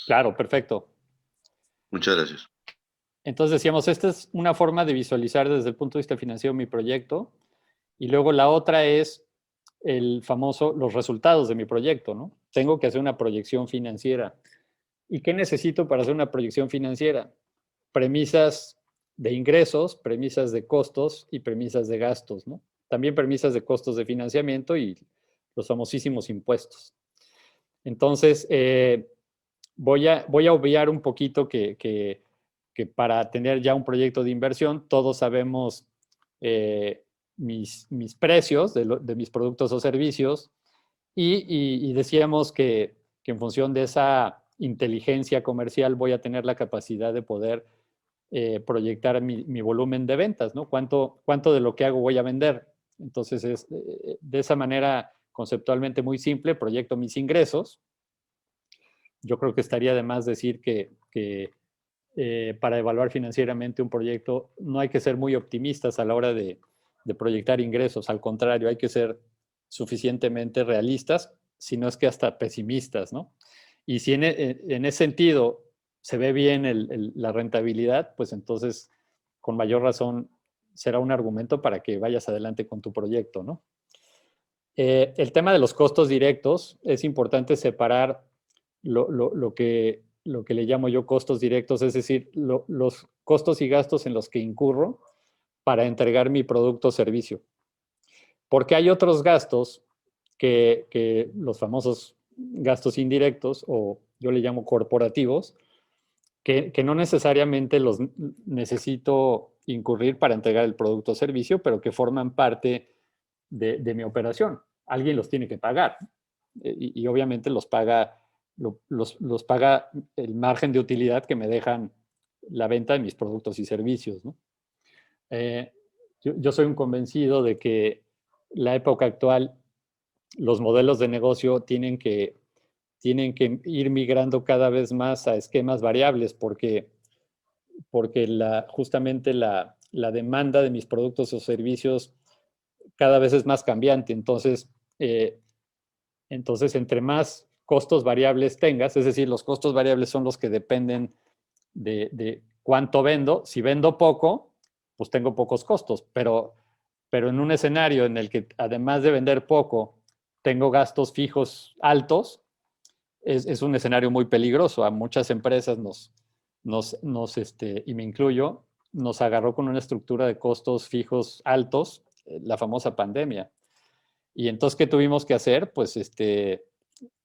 Claro, perfecto. Muchas gracias. Entonces decíamos, esta es una forma de visualizar desde el punto de vista financiero mi proyecto. Y luego la otra es el famoso, los resultados de mi proyecto, ¿no? Tengo que hacer una proyección financiera. ¿Y qué necesito para hacer una proyección financiera? Premisas de ingresos, premisas de costos y premisas de gastos, ¿no? También premisas de costos de financiamiento y los famosísimos impuestos. Entonces, voy a obviar un poquito que para tener ya un proyecto de inversión, todos sabemos mis precios de mis productos o servicios y decíamos que en función de esa inteligencia comercial voy a tener la capacidad de poder proyectar mi volumen de ventas, ¿no? ¿Cuánto de lo que hago voy a vender? Entonces, de esa manera conceptualmente muy simple, proyecto mis ingresos. Yo creo que estaría de más decir que para evaluar financieramente un proyecto no hay que ser muy optimistas a la hora de proyectar ingresos. Al contrario, hay que ser suficientemente realistas, si no es que hasta pesimistas, ¿no? Y si en ese sentido se ve bien la rentabilidad, pues entonces con mayor razón será un argumento para que vayas adelante con tu proyecto, ¿no? El tema de los costos directos, es importante separar lo que le llamo yo costos directos, es decir, los costos y gastos en los que incurro para entregar mi producto o servicio. Porque hay otros gastos que los famosos gastos indirectos, o yo le llamo corporativos, que no necesariamente los necesito incurrir para entregar el producto o servicio, pero que forman parte de mi operación. Alguien los tiene que pagar y obviamente los paga el margen de utilidad que me dejan la venta de mis productos y servicios, ¿no? Yo soy un convencido de que la época actual, los modelos de negocio tienen que ir migrando cada vez más a esquemas variables porque justamente la demanda de mis productos o servicios cada vez es más cambiante. Entonces, entre más costos variables tengas, es decir, los costos variables son los que dependen de cuánto vendo. Si vendo poco, pues tengo pocos costos, pero en un escenario en el que además de vender poco, tengo gastos fijos altos, es un escenario muy peligroso. A muchas empresas y me incluyo, nos agarró con una estructura de costos fijos altos, la famosa pandemia. Y entonces, ¿qué tuvimos que hacer? Pues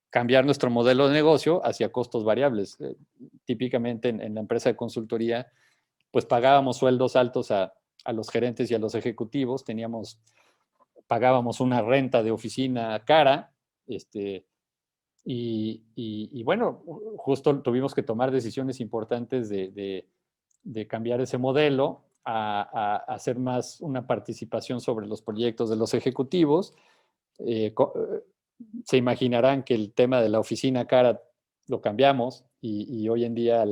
cambiar nuestro modelo de negocio hacia costos variables. Típicamente en la empresa de consultoría, pues pagábamos sueldos altos a los gerentes y a los ejecutivos, pagábamos una renta de oficina cara, y bueno, justo tuvimos que tomar decisiones importantes de cambiar ese modelo a hacer más una participación sobre los proyectos de los ejecutivos. Se imaginarán que el tema de la oficina cara lo cambiamos y hoy en día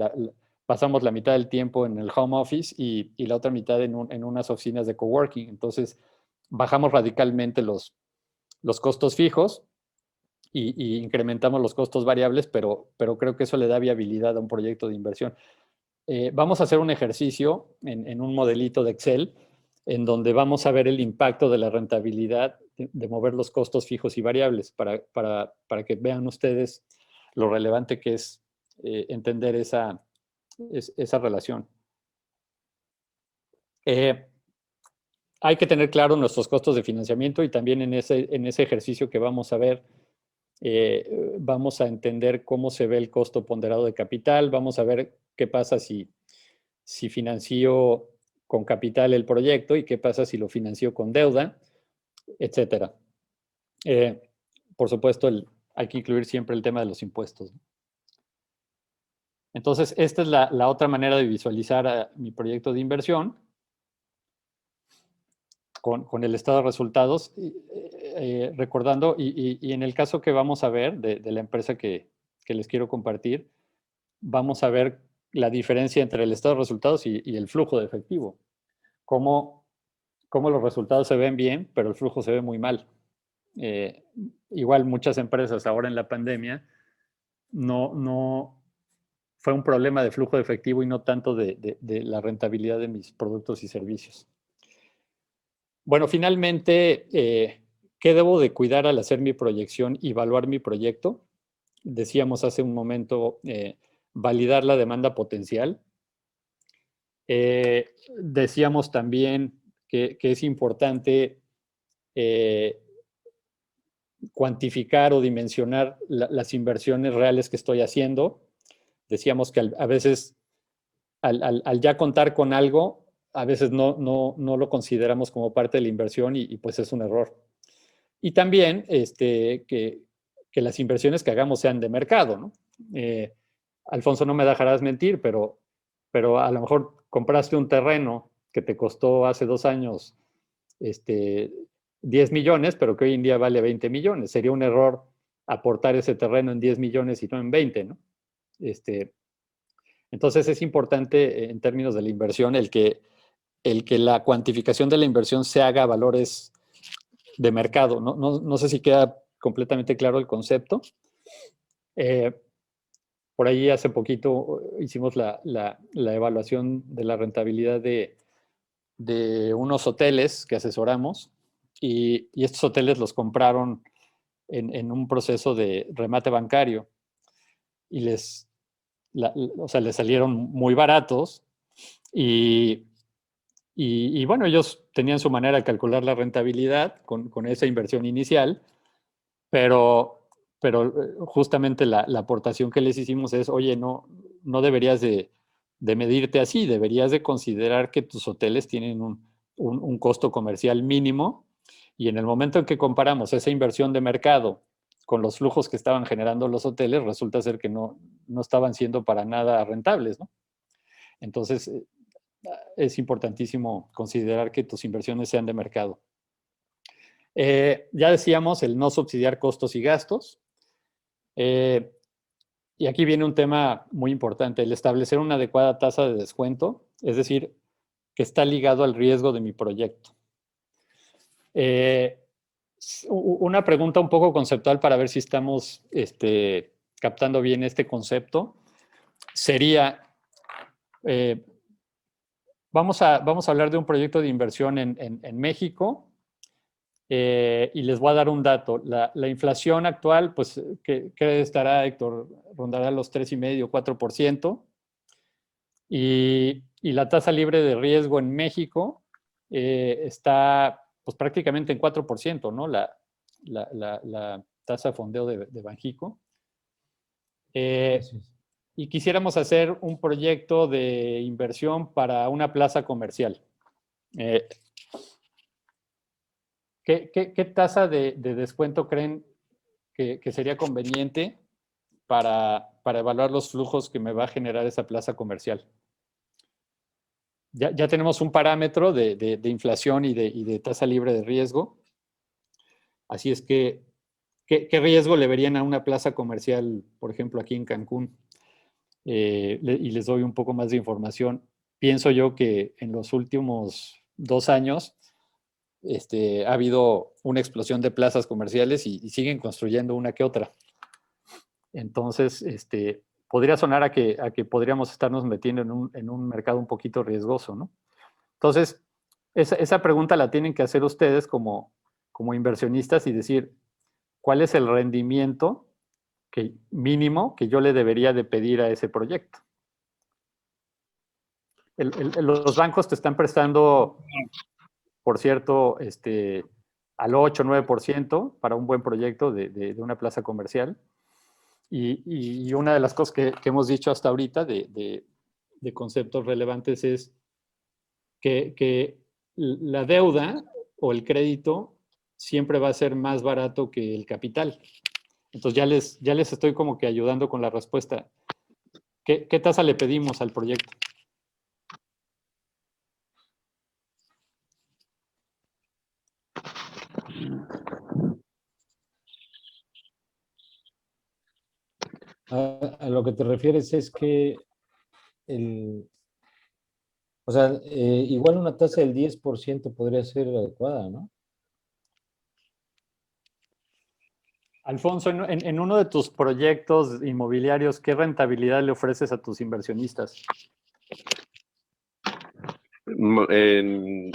pasamos la mitad del tiempo en el home office y la otra mitad en unas oficinas de coworking. Entonces, bajamos radicalmente los costos fijos y incrementamos los costos variables, pero creo que eso le da viabilidad a un proyecto de inversión. Vamos a hacer un ejercicio en un modelito de Excel en donde vamos a ver el impacto de la rentabilidad de mover los costos fijos y variables para que vean ustedes lo relevante que es entender esa relación. Hay que tener claro nuestros costos de financiamiento y también en ese ejercicio que vamos a ver, vamos a entender cómo se ve el costo ponderado de capital, vamos a ver qué pasa si financio con capital el proyecto y qué pasa si lo financio con deuda, etcétera. Por supuesto, hay que incluir siempre el tema de los impuestos. Entonces, esta es la otra manera de visualizar mi proyecto de inversión. con el estado de resultados, recordando, y en el caso que vamos a ver de la empresa que les quiero compartir, vamos a ver la diferencia entre el estado de resultados y el flujo de efectivo. Cómo los resultados se ven bien, pero el flujo se ve muy mal. Igual muchas empresas ahora en la pandemia no fue un problema de flujo de efectivo y no tanto de la rentabilidad de mis productos y servicios. Bueno, finalmente, ¿qué debo de cuidar al hacer mi proyección y evaluar mi proyecto? Decíamos hace un momento, validar la demanda potencial. Decíamos también que es importante cuantificar o dimensionar las inversiones reales que estoy haciendo. Decíamos que a veces, al ya contar con algo, a veces no lo consideramos como parte de la inversión y pues es un error. Y también que las inversiones que hagamos sean de mercado, ¿no? Alfonso, no me dejarás mentir, pero a lo mejor compraste un terreno que te costó hace 2 años 10 millones, pero que hoy en día vale 20 millones. Sería un error aportar ese terreno en 10 millones y no en 20, ¿no? Entonces es importante en términos de la inversión el que la cuantificación de la inversión se haga a valores de mercado. No sé si queda completamente claro el concepto. Por ahí hace poquito hicimos la evaluación de la rentabilidad de unos hoteles que asesoramos y estos hoteles los compraron en un proceso de remate bancario y les salieron muy baratos y bueno, ellos tenían su manera de calcular la rentabilidad con esa inversión inicial, pero justamente la aportación que les hicimos es, oye, no deberías de medirte así, deberías de considerar que tus hoteles tienen un costo comercial mínimo y en el momento en que comparamos esa inversión de mercado con los flujos que estaban generando los hoteles, resulta ser que no estaban siendo para nada rentables, ¿no? Entonces, es importantísimo considerar que tus inversiones sean de mercado. Ya decíamos el no subsidiar costos y gastos. Y aquí viene un tema muy importante, el establecer una adecuada tasa de descuento, es decir, que está ligado al riesgo de mi proyecto. Una pregunta un poco conceptual para ver si estamos captando bien este concepto sería, vamos a hablar de un proyecto de inversión en México. Y les voy a dar un dato. La inflación actual, pues, ¿qué estará, Héctor? Rondará los 3,5%, 4%. Y la tasa libre de riesgo en México está, pues, prácticamente en 4%, ¿no? La tasa de fondeo de Banxico. Y quisiéramos hacer un proyecto de inversión para una plaza comercial. ¿Qué tasa de descuento creen que sería conveniente para evaluar los flujos que me va a generar esa plaza comercial? Ya tenemos un parámetro de inflación y de tasa libre de riesgo. Así es que, ¿qué riesgo le verían a una plaza comercial, por ejemplo, aquí en Cancún? Y les doy un poco más de información. Pienso yo que en los últimos 2 años ha habido una explosión de plazas comerciales y siguen construyendo una que otra. Entonces, podría sonar a que podríamos estarnos metiendo en un mercado un poquito riesgoso, ¿no? Entonces, esa pregunta la tienen que hacer ustedes como inversionistas y decir, ¿cuál es el rendimiento mínimo que yo le debería de pedir a ese proyecto? Los bancos te están prestando, por cierto, al 8 o 9% para un buen proyecto de una plaza comercial. Y una de las cosas que hemos dicho hasta ahorita de conceptos relevantes es que la deuda o el crédito siempre va a ser más barato que el capital. Entonces ya les estoy como que ayudando con la respuesta. ¿Qué tasa le pedimos al proyecto? A lo que te refieres es que o sea, igual una tasa del 10% podría ser adecuada, ¿no? Alfonso, en uno de tus proyectos inmobiliarios, ¿qué rentabilidad le ofreces a tus inversionistas? En-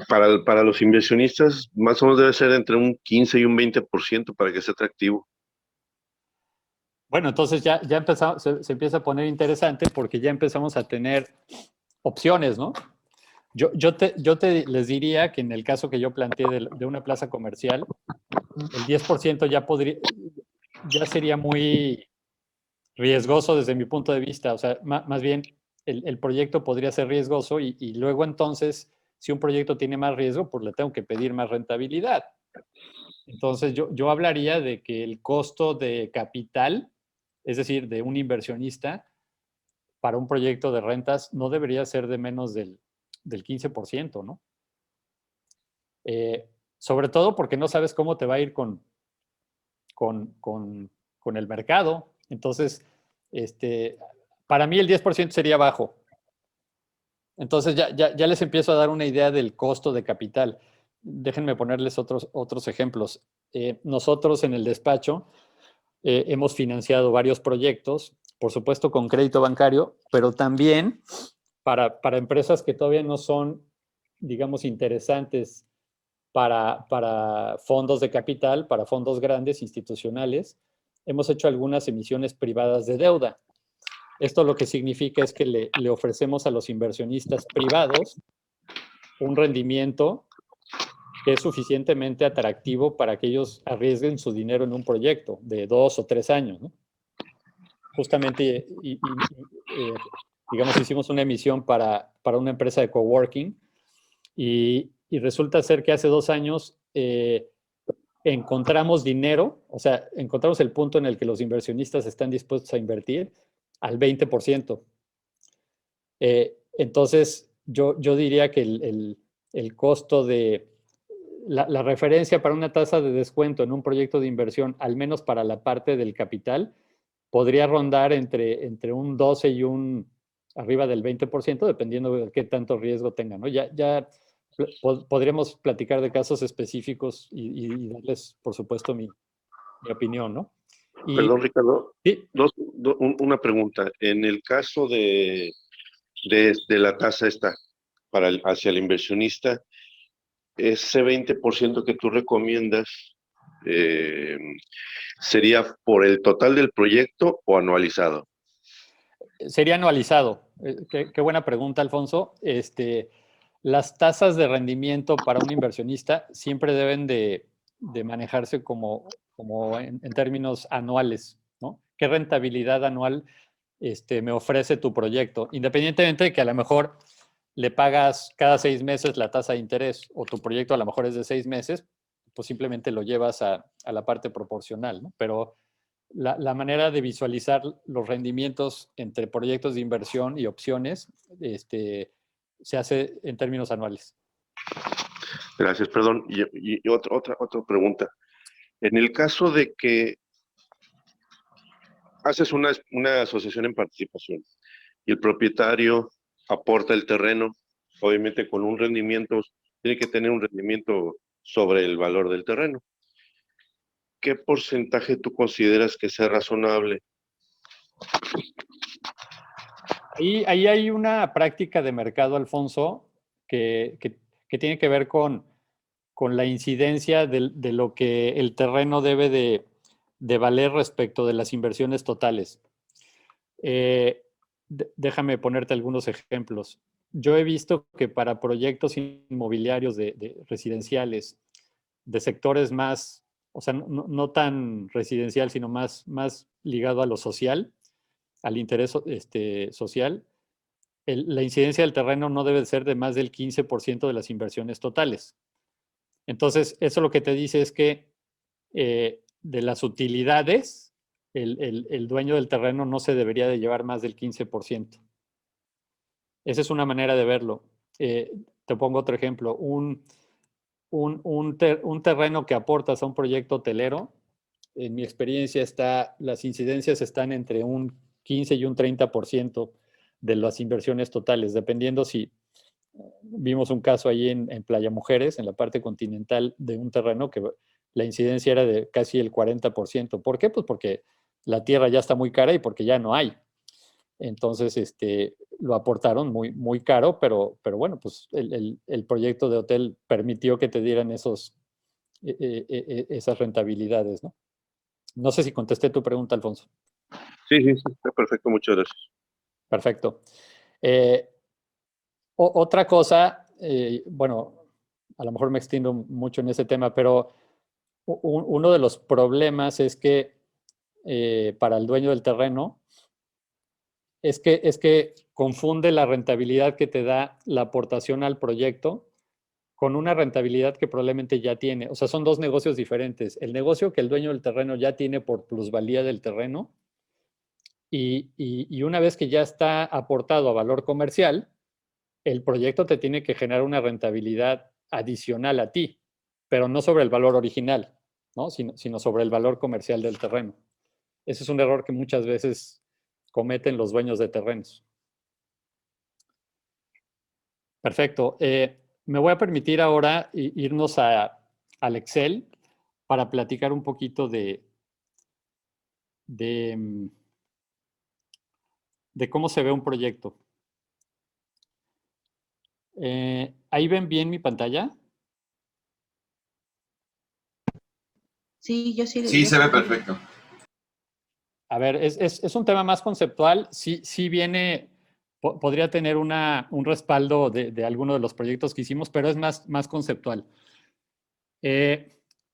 para los inversionistas, más o menos debe ser entre un 15 y un 20% para que sea atractivo. Bueno, entonces ya empezamos, se empieza a poner interesante porque ya empezamos a tener opciones, ¿no? Les diría que en el caso que yo planteé de una plaza comercial, el 10% ya sería muy riesgoso desde mi punto de vista. O sea, más bien el proyecto podría ser riesgoso y luego entonces, si un proyecto tiene más riesgo, pues le tengo que pedir más rentabilidad. Entonces yo hablaría de que el costo de capital, es decir, de un inversionista, para un proyecto de rentas no debería ser de menos del 15%, ¿no? Sobre todo porque no sabes cómo te va a ir con, con, con el mercado. Entonces, para mí el 10% sería bajo. Entonces ya les empiezo a dar una idea del costo de capital. Déjenme ponerles otros ejemplos. Nosotros en el despacho hemos financiado varios proyectos, por supuesto con crédito bancario, pero también para empresas que todavía no son, digamos, interesantes para fondos de capital, para fondos grandes, institucionales. Hemos hecho algunas emisiones privadas de deuda. Esto lo que significa es que le ofrecemos a los inversionistas privados un rendimiento que es suficientemente atractivo para que ellos arriesguen su dinero en un proyecto de 2 o 3 años, ¿no? Justamente, digamos, hicimos una emisión para una empresa de coworking y resulta ser que hace 2 años encontramos dinero, o sea, encontramos el punto en el que los inversionistas están dispuestos a invertir al 20%. Entonces, yo diría que el costo de la referencia para una tasa de descuento en un proyecto de inversión, al menos para la parte del capital, podría rondar entre un 12 y un arriba del 20%, dependiendo de qué tanto riesgo tenga, ¿no? Ya podríamos platicar de casos específicos y darles, por supuesto, mi opinión, ¿no? Perdón, Ricardo, Sí, una pregunta. En el caso de la tasa esta hacia el inversionista, ese 20% que tú recomiendas, eh, ¿sería por el total del proyecto o anualizado? sería anualizado. Qué buena pregunta, Alfonso. Las tasas de rendimiento para un inversionista siempre deben de manejarse como en términos anuales, ¿no? ¿Qué rentabilidad anual me ofrece tu proyecto? Independientemente de que a lo mejor le pagas cada 6 meses la tasa de interés o tu proyecto a lo mejor es de 6 meses, pues simplemente lo llevas a la parte proporcional, ¿no? Pero la manera de visualizar los rendimientos entre proyectos de inversión y opciones se hace en términos anuales. Gracias, perdón. Y otra pregunta. En el caso de que haces una asociación en participación y el propietario aporta el terreno, obviamente con un rendimiento, tiene que tener un rendimiento sobre el valor del terreno. ¿Qué porcentaje tú consideras que sea razonable? Ahí hay una práctica de mercado, Alfonso, que tiene que ver con la incidencia de lo que el terreno debe de valer respecto de las inversiones totales. Déjame ponerte algunos ejemplos. Yo he visto que para proyectos inmobiliarios de residenciales, de sectores más, o sea, no tan residencial, sino más ligado a lo social, al interés social, la incidencia del terreno no debe ser de más del 15% de las inversiones totales. Entonces, eso lo que te dice es que de las utilidades, el dueño del terreno no se debería de llevar más del 15%. Esa es una manera de verlo. Te pongo otro ejemplo. Un terreno que aportas a un proyecto hotelero en mi experiencia, las incidencias están entre un 15 y un 30% de las inversiones totales, dependiendo si vimos un caso ahí en Playa Mujeres, en la parte continental de un terreno que la incidencia era de casi el 40%. ¿Por qué? Pues porque la tierra ya está muy cara y porque ya no hay. Entonces, lo aportaron muy, muy caro, pero bueno, pues el proyecto de hotel permitió que te dieran esas rentabilidades, ¿no? No sé si contesté tu pregunta, Alfonso. Sí, sí, sí, está perfecto, muchas gracias. Perfecto. Otra cosa, bueno, a lo mejor me extiendo mucho en ese tema, pero uno de los problemas es que para el dueño del terreno es que confunde la rentabilidad que te da la aportación al proyecto con una rentabilidad que probablemente ya tiene. O sea, son dos negocios diferentes. El negocio que el dueño del terreno ya tiene por plusvalía del terreno y una vez que ya está aportado a valor comercial, el proyecto te tiene que generar una rentabilidad adicional a ti, pero no sobre el valor original, ¿no? Sino sobre el valor comercial del terreno. Ese es un error que muchas veces cometen los dueños de terrenos. Perfecto. Me voy a permitir ahora irnos al Excel para platicar un poquito de cómo se ve un proyecto. ¿Ahí ven bien mi pantalla? Sí, yo sí. Sí, yo se ve sí. perfecto. A ver, es un tema más conceptual. Sí viene, podría tener un respaldo de alguno de los proyectos que hicimos, pero es más conceptual.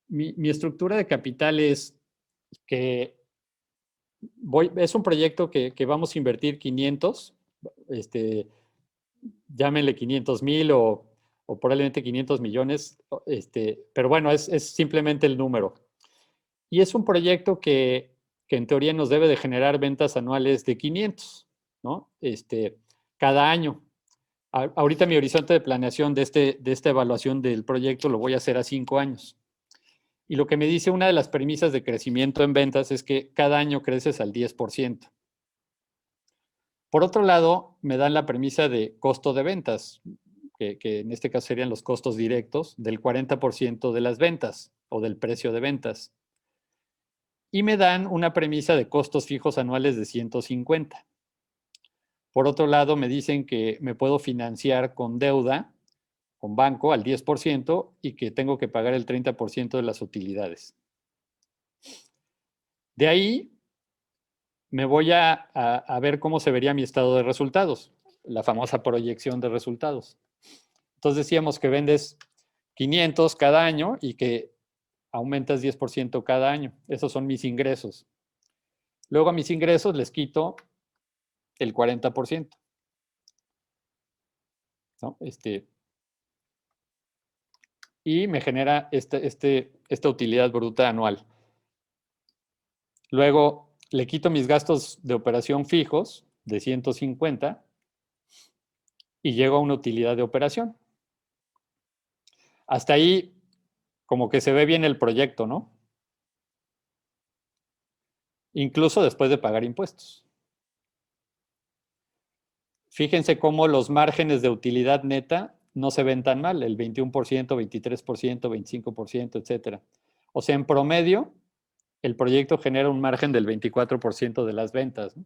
Mi estructura de capital es que es un proyecto que vamos a invertir 500, llámenle 500,000 o probablemente 500 millones, pero bueno, es simplemente el número. Y es un proyecto que en teoría nos debe de generar ventas anuales de 500, ¿no? Cada año. Ahorita mi horizonte de planeación de esta evaluación del proyecto lo voy a hacer a 5 años. Y lo que me dice una de las premisas de crecimiento en ventas es que cada año creces al 10%. Por otro lado, me dan la premisa de costo de ventas, que en este caso serían los costos directos, del 40% de las ventas o del precio de ventas. Y me dan una premisa de costos fijos anuales de 150. Por otro lado, me dicen que me puedo financiar con deuda, con banco, al 10% y que tengo que pagar el 30% de las utilidades. De ahí me voy a ver cómo se vería mi estado de resultados, la famosa proyección de resultados. Entonces decíamos que vendes 500 cada año y que aumentas 10% cada año. Esos son mis ingresos. Luego a mis ingresos les quito el 40%. ¿No? Y me genera esta utilidad bruta anual. Luego le quito mis gastos de operación fijos de 150 y llego a una utilidad de operación. Hasta ahí como que se ve bien el proyecto, ¿no? Incluso después de pagar impuestos. Fíjense cómo los márgenes de utilidad neta no se ven tan mal, el 21%, 23%, 25%, etcétera. O sea, en promedio, el proyecto genera un margen del 24% de las ventas, ¿no?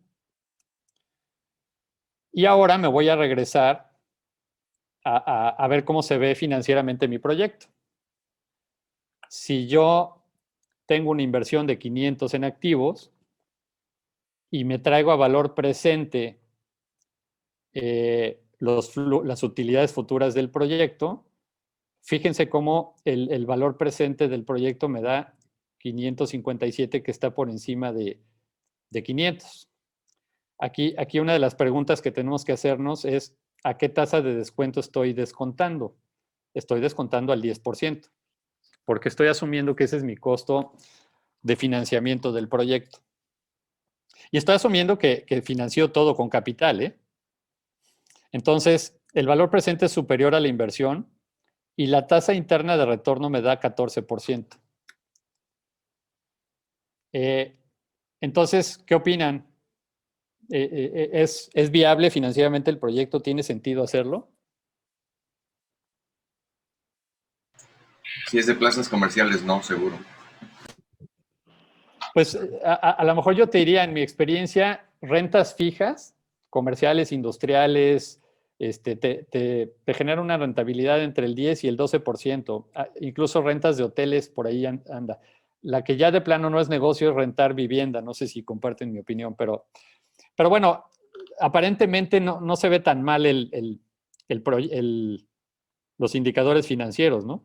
Y ahora me voy a regresar a ver cómo se ve financieramente mi proyecto. Si yo tengo una inversión de 500 en activos y me traigo a valor presente las utilidades futuras del proyecto, fíjense cómo el valor presente del proyecto me da 557, que está por encima de 500. Aquí una de las preguntas que tenemos que hacernos es, ¿a qué tasa de descuento estoy descontando? Estoy descontando al 10%, porque estoy asumiendo que ese es mi costo de financiamiento del proyecto. Y estoy asumiendo que financió todo con capital, ¿eh? Entonces, el valor presente es superior a la inversión y la tasa interna de retorno me da 14%. Entonces, ¿qué opinan? ¿Es viable financieramente el proyecto? ¿Tiene sentido hacerlo? Si es de plazas comerciales, no, seguro. Pues a lo mejor yo te diría, en mi experiencia, rentas fijas, comerciales, industriales, te genera una rentabilidad entre el 10 y el 12%. Incluso rentas de hoteles, por ahí anda. La que ya de plano no es negocio es rentar vivienda. No sé si comparten mi opinión, pero bueno, aparentemente no se ve tan mal los indicadores financieros, ¿no?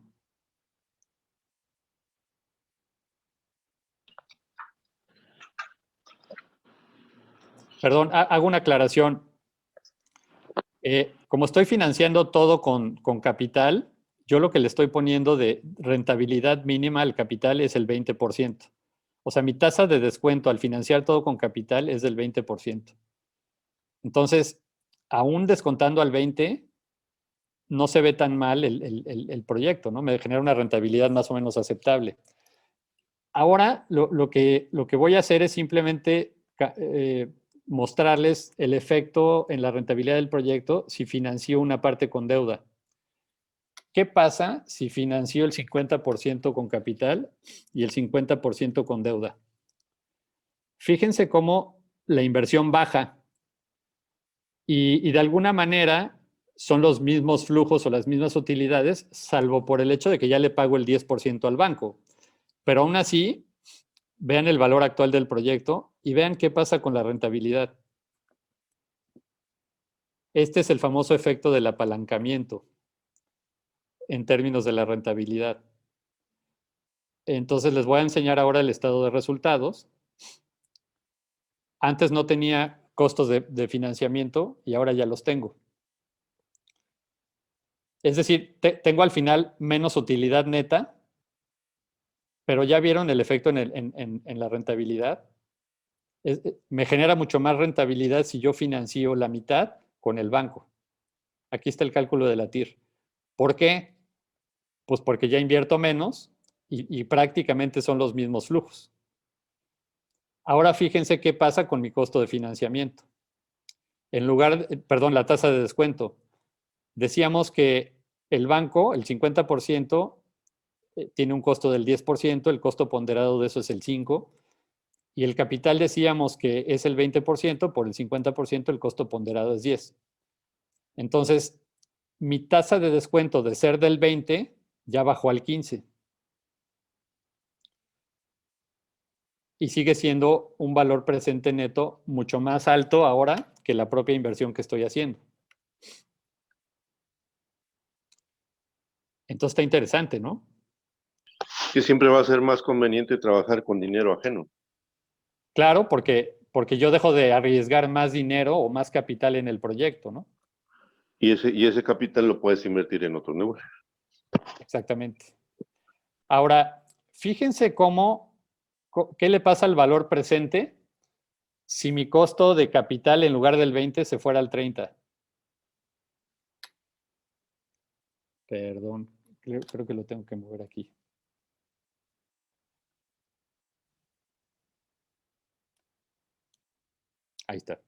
Perdón, hago una aclaración. Como estoy financiando todo con capital, yo lo que le estoy poniendo de rentabilidad mínima al capital es el 20%. O sea, mi tasa de descuento al financiar todo con capital es del 20%. Entonces, aún descontando al 20%, no se ve tan mal el proyecto, ¿no? Me genera una rentabilidad más o menos aceptable. Ahora, lo que voy a hacer es simplemente mostrarles el efecto en la rentabilidad del proyecto si financio una parte con deuda. ¿Qué pasa si financio el 50% con capital y el 50% con deuda? Fíjense cómo la inversión baja y de alguna manera son los mismos flujos o las mismas utilidades, salvo por el hecho de que ya le pago el 10% al banco. Pero aún así, vean el valor actual del proyecto y vean qué pasa con la rentabilidad. Este es el famoso efecto del apalancamiento en términos de la rentabilidad. Entonces les voy a enseñar ahora el estado de resultados. Antes no tenía costos de financiamiento y ahora ya los tengo. Es decir, tengo al final menos utilidad neta, pero ya vieron el efecto en la rentabilidad. Me genera mucho más rentabilidad si yo financio la mitad con el banco. Aquí está el cálculo de la TIR. ¿Por qué? Pues porque ya invierto menos y prácticamente son los mismos flujos. Ahora fíjense qué pasa con mi costo de financiamiento. En lugar, perdón, la tasa de descuento. Decíamos que el banco, el 50%, tiene un costo del 10%, el costo ponderado de eso es el 5%, y el capital decíamos que es el 20%, por el 50% el costo ponderado es 10%. Entonces, mi tasa de descuento de ser del 20% ya bajó al 15%. Y sigue siendo un valor presente neto mucho más alto ahora que la propia inversión que estoy haciendo. Entonces está interesante, ¿no? Que siempre va a ser más conveniente trabajar con dinero ajeno. Claro, porque yo dejo de arriesgar más dinero o más capital en el proyecto, ¿no? Y ese capital lo puedes invertir en otro negocio. Exactamente. Ahora, fíjense qué le pasa al valor presente si mi costo de capital en lugar del 20 se fuera al 30. Perdón, creo que lo tengo que mover aquí. Ahí está.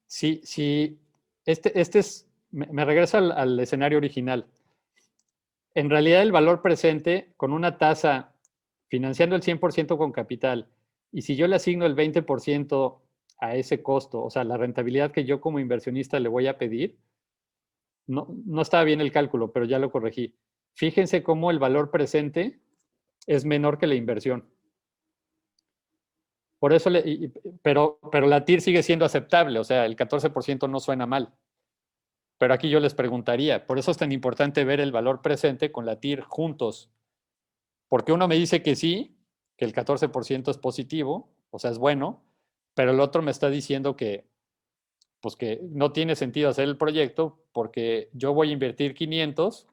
Sí, me regreso al escenario original. En realidad el valor presente con una tasa financiando el 100% con capital y si yo le asigno el 20% a ese costo, o sea, la rentabilidad que yo como inversionista le voy a pedir, no estaba bien el cálculo, pero ya lo corregí. Fíjense cómo el valor presente es menor que la inversión. Por eso, pero la TIR sigue siendo aceptable, o sea, el 14% no suena mal. Pero aquí yo les preguntaría, por eso es tan importante ver el valor presente con la TIR juntos. Porque uno me dice que sí, que el 14% es positivo, o sea, es bueno, pero el otro me está diciendo pues que no tiene sentido hacer el proyecto porque yo voy a invertir 500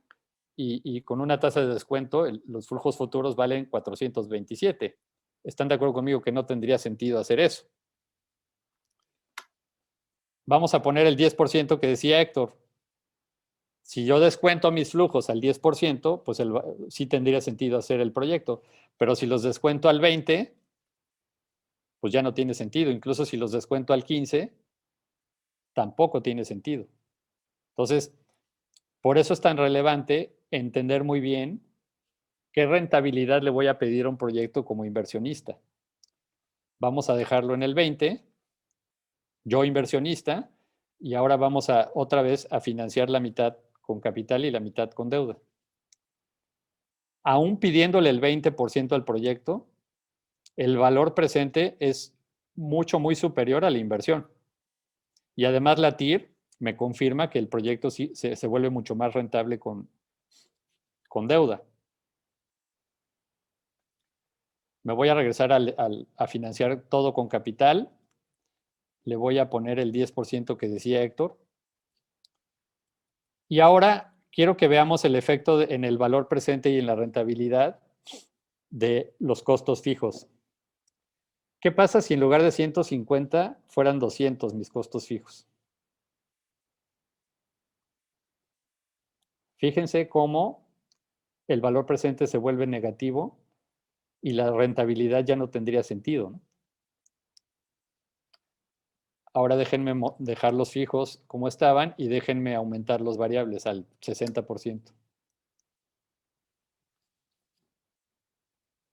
y con una tasa de descuento los flujos futuros valen 427. ¿Están de acuerdo conmigo que no tendría sentido hacer eso? Vamos a poner el 10% que decía Héctor. Si yo descuento mis flujos al 10%, pues sí tendría sentido hacer el proyecto. Pero si los descuento al 20%, pues ya no tiene sentido. Incluso si los descuento al 15%, tampoco tiene sentido. Entonces, por eso es tan relevante entender muy bien qué rentabilidad le voy a pedir a un proyecto como inversionista. Vamos a dejarlo en el 20%, yo inversionista, y ahora vamos a otra vez a financiar la mitad con capital y la mitad con deuda. Aún pidiéndole el 20% al proyecto, el valor presente es muy superior a la inversión. Y además la TIR me confirma que el proyecto sí se vuelve mucho más rentable con deuda. Me voy a regresar a financiar todo con capital. Le voy a poner el 10% que decía Héctor. Y ahora quiero que veamos el efecto en el valor presente y en la rentabilidad de los costos fijos. ¿Qué pasa si en lugar de 150 fueran 200 mis costos fijos? Fíjense cómo el valor presente se vuelve negativo y la rentabilidad ya no tendría sentido, ¿no? Ahora déjenme dejar los fijos como estaban y déjenme aumentar los variables al 60%.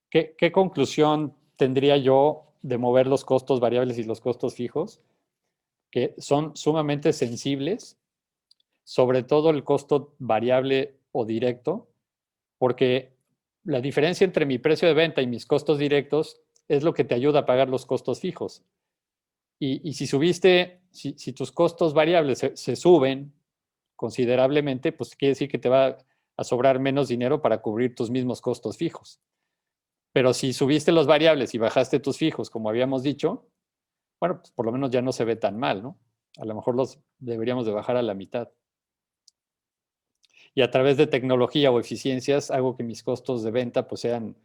¿Qué conclusión tendría yo de mover los costos variables y los costos fijos? Que son sumamente sensibles, sobre todo el costo variable o directo, porque la diferencia entre mi precio de venta y mis costos directos es lo que te ayuda a pagar los costos fijos. Y si tus costos variables se suben considerablemente, pues quiere decir que te va a sobrar menos dinero para cubrir tus mismos costos fijos. Pero si subiste los variables y bajaste tus fijos, como habíamos dicho, bueno, pues por lo menos ya no se ve tan mal, ¿no? A lo mejor los deberíamos de bajar a la mitad. Y a través de tecnología o eficiencias hago que mis costos de venta pues sean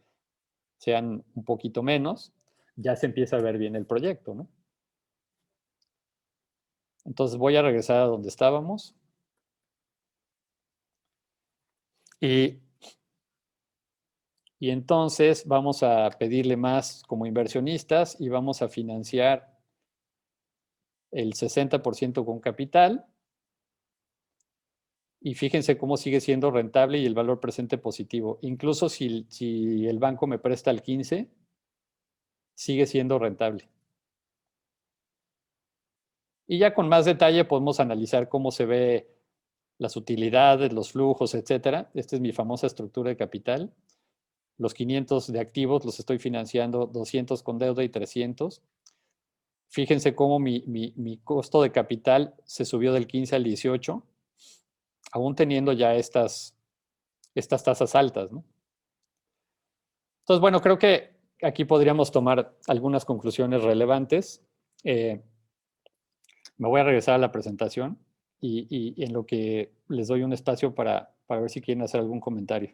un poquito menos. Ya se empieza a ver bien el proyecto, ¿no? Entonces voy a regresar a donde estábamos. Y entonces vamos a pedirle más como inversionistas y vamos a financiar el 60% con capital. Y fíjense cómo sigue siendo rentable y el valor presente positivo. Incluso si el banco me presta el 15%, sigue siendo rentable. Y ya con más detalle podemos analizar cómo se ve las utilidades, los flujos, etcétera. Esta es mi famosa estructura de capital. Los 500 de activos los estoy financiando, 200 con deuda y 300. Fíjense cómo mi costo de capital se subió del 15 al 18, aún teniendo ya estas tasas altas, ¿no? Entonces, bueno, creo que aquí podríamos tomar algunas conclusiones relevantes. Me voy a regresar a la presentación y en lo que les doy un espacio para ver si quieren hacer algún comentario.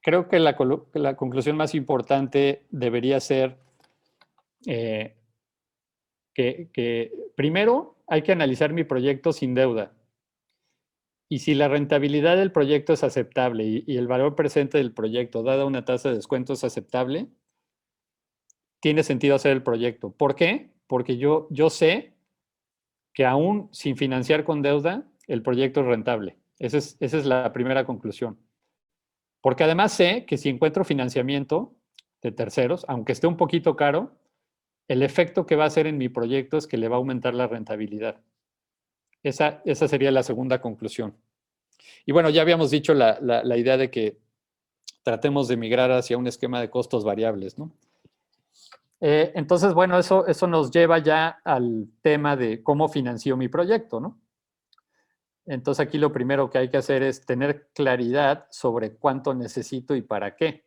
Creo que la conclusión más importante debería ser que primero hay que analizar mi proyecto sin deuda. Y si la rentabilidad del proyecto es aceptable y el valor presente del proyecto, dada una tasa de descuento, es aceptable, tiene sentido hacer el proyecto. ¿Por qué? Porque yo sé que aún sin financiar con deuda, el proyecto es rentable. Esa es la primera conclusión. Porque además sé que si encuentro financiamiento de terceros, aunque esté un poquito caro, el efecto que va a hacer en mi proyecto es que le va a aumentar la rentabilidad. Esa sería la segunda conclusión. Y bueno, ya habíamos dicho la idea de que tratemos de migrar hacia un esquema de costos variables, ¿no? Entonces, bueno, eso nos lleva ya al tema de cómo financio mi proyecto, ¿no? Entonces, aquí lo primero que hay que hacer es tener claridad sobre cuánto necesito y para qué.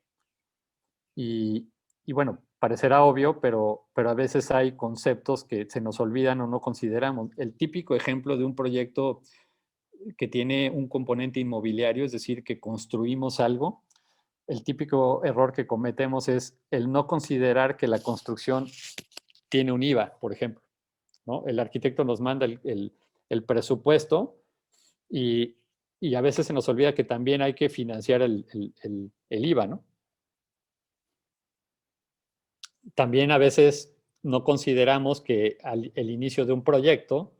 Y bueno, parecerá obvio, pero a veces hay conceptos que se nos olvidan o no consideramos. El típico ejemplo de un proyecto que tiene un componente inmobiliario, es decir, que construimos algo, el típico error que cometemos es el no considerar que la construcción tiene un IVA, por ejemplo, ¿no? El arquitecto nos manda el presupuesto y a veces se nos olvida que también hay que financiar el IVA, ¿no? También a veces no consideramos que el inicio de un proyecto,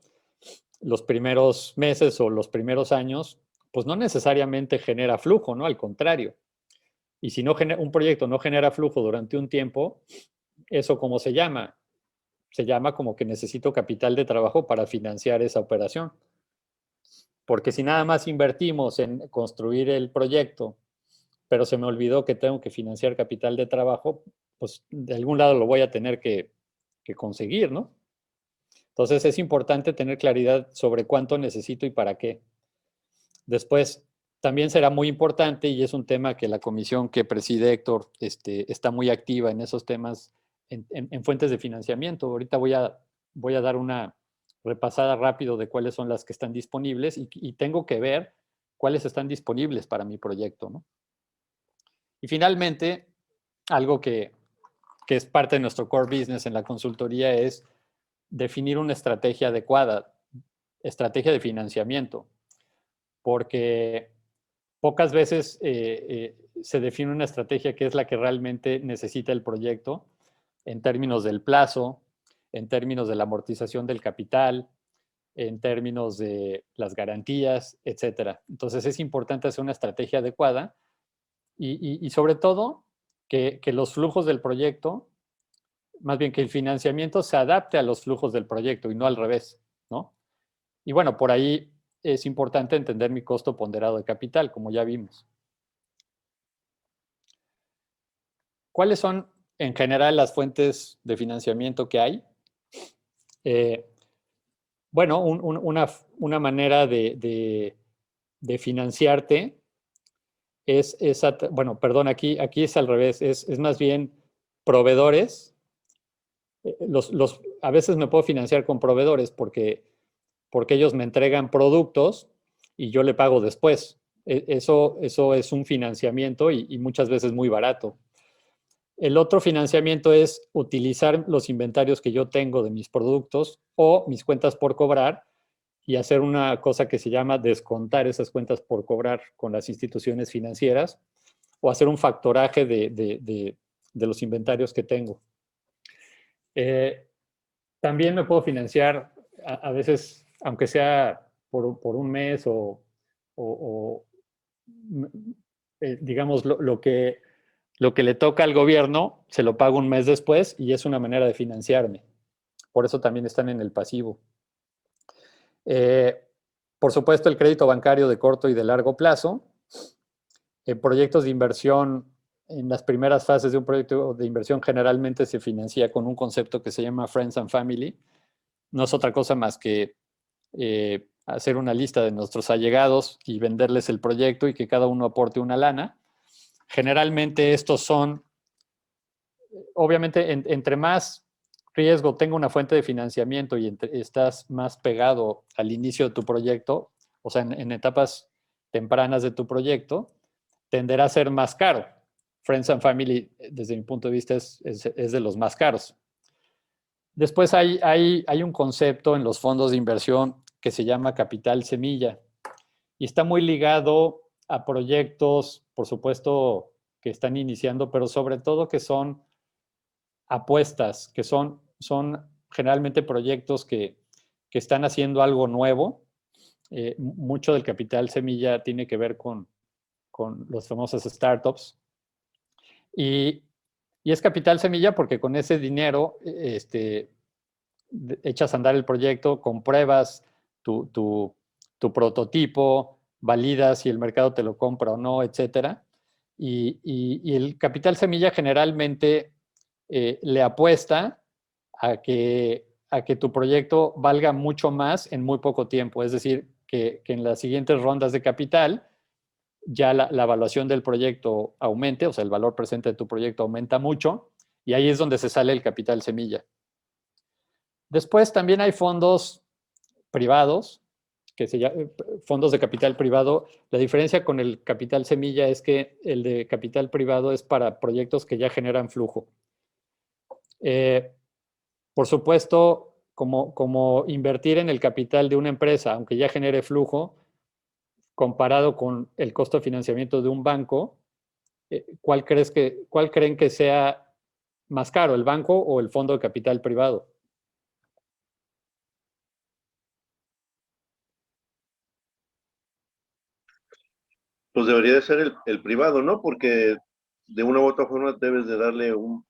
los primeros meses o los primeros años, pues no necesariamente genera flujo, ¿no? Al contrario. Y si no un proyecto no genera flujo durante un tiempo, ¿eso cómo se llama? Se llama como que necesito capital de trabajo para financiar esa operación. Porque si nada más invertimos en construir el proyecto, pero se me olvidó que tengo que financiar capital de trabajo, pues de algún lado lo voy a tener que conseguir, ¿no? Entonces es importante tener claridad sobre cuánto necesito y para qué. Después, también será muy importante, y es un tema que la comisión que preside Héctor está muy activa en esos temas, en fuentes de financiamiento. Ahorita voy a dar una repasada rápido de cuáles son las que están disponibles y tengo que ver cuáles están disponibles para mi proyecto, ¿no? Y finalmente, algo que es parte de nuestro core business en la consultoría es definir una estrategia adecuada, estrategia de financiamiento, porque pocas veces se define una estrategia que es la que realmente necesita el proyecto en términos del plazo, en términos de la amortización del capital, en términos de las garantías, etc. Entonces es importante hacer una estrategia adecuada y sobre todo que los flujos del proyecto, más bien que el financiamiento se adapte a los flujos del proyecto y no al revés, ¿no? Y bueno, por ahí es importante entender mi costo ponderado de capital, como ya vimos. ¿Cuáles son en general las fuentes de financiamiento que hay? Bueno, una manera de financiarte bueno, perdón, aquí es al revés, es más bien proveedores. A veces me puedo financiar con proveedores porque ellos me entregan productos y yo le pago después. Eso es un financiamiento y muchas veces muy barato. El otro financiamiento es utilizar los inventarios que yo tengo de mis productos o mis cuentas por cobrar y hacer una cosa que se llama descontar esas cuentas por cobrar con las instituciones financieras o hacer un factoraje de los inventarios que tengo. También me puedo financiar a veces, aunque sea por un mes o digamos, lo que le toca al gobierno, se lo pago un mes después y es una manera de financiarme. Por eso también están en el pasivo. Por supuesto, el crédito bancario de corto y de largo plazo. Proyectos de inversión, en las primeras fases de un proyecto de inversión generalmente se financia con un concepto que se llama Friends and Family. No es otra cosa más que hacer una lista de nuestros allegados y venderles el proyecto y que cada uno aporte una lana. Generalmente estos son, obviamente, entre más riesgo tenga una fuente de financiamiento y estás más pegado al inicio de tu proyecto, o sea, en etapas tempranas de tu proyecto, tenderá a ser más caro. Friends and Family, desde mi punto de vista, es de los más caros. Después hay un concepto en los fondos de inversión que se llama capital semilla y está muy ligado a proyectos, por supuesto, que están iniciando, pero sobre todo que son apuestas, que son generalmente proyectos que están haciendo algo nuevo. Mucho del capital semilla tiene que ver con los famosos startups. Y es capital semilla porque con ese dinero echas a andar el proyecto, compruebas tu prototipo, validas si el mercado te lo compra o no, etc. Y el capital semilla generalmente le apuesta a que tu proyecto valga mucho más en muy poco tiempo. Es decir, que en las siguientes rondas de capital ya la evaluación del proyecto aumente, o sea, el valor presente de tu proyecto aumenta mucho Y ahí es donde se sale el capital semilla. Después también hay fondos privados, fondos de capital privado. La diferencia con el capital semilla es que el de capital privado es para proyectos que ya generan flujo. Por supuesto, como invertir en el capital de una empresa, aunque ya genere flujo, comparado con el costo de financiamiento de un banco, ¿cuál creen que sea más caro, el banco o el fondo de capital privado? Pues debería de ser el privado, ¿no? Porque de una u otra forma debes de darle un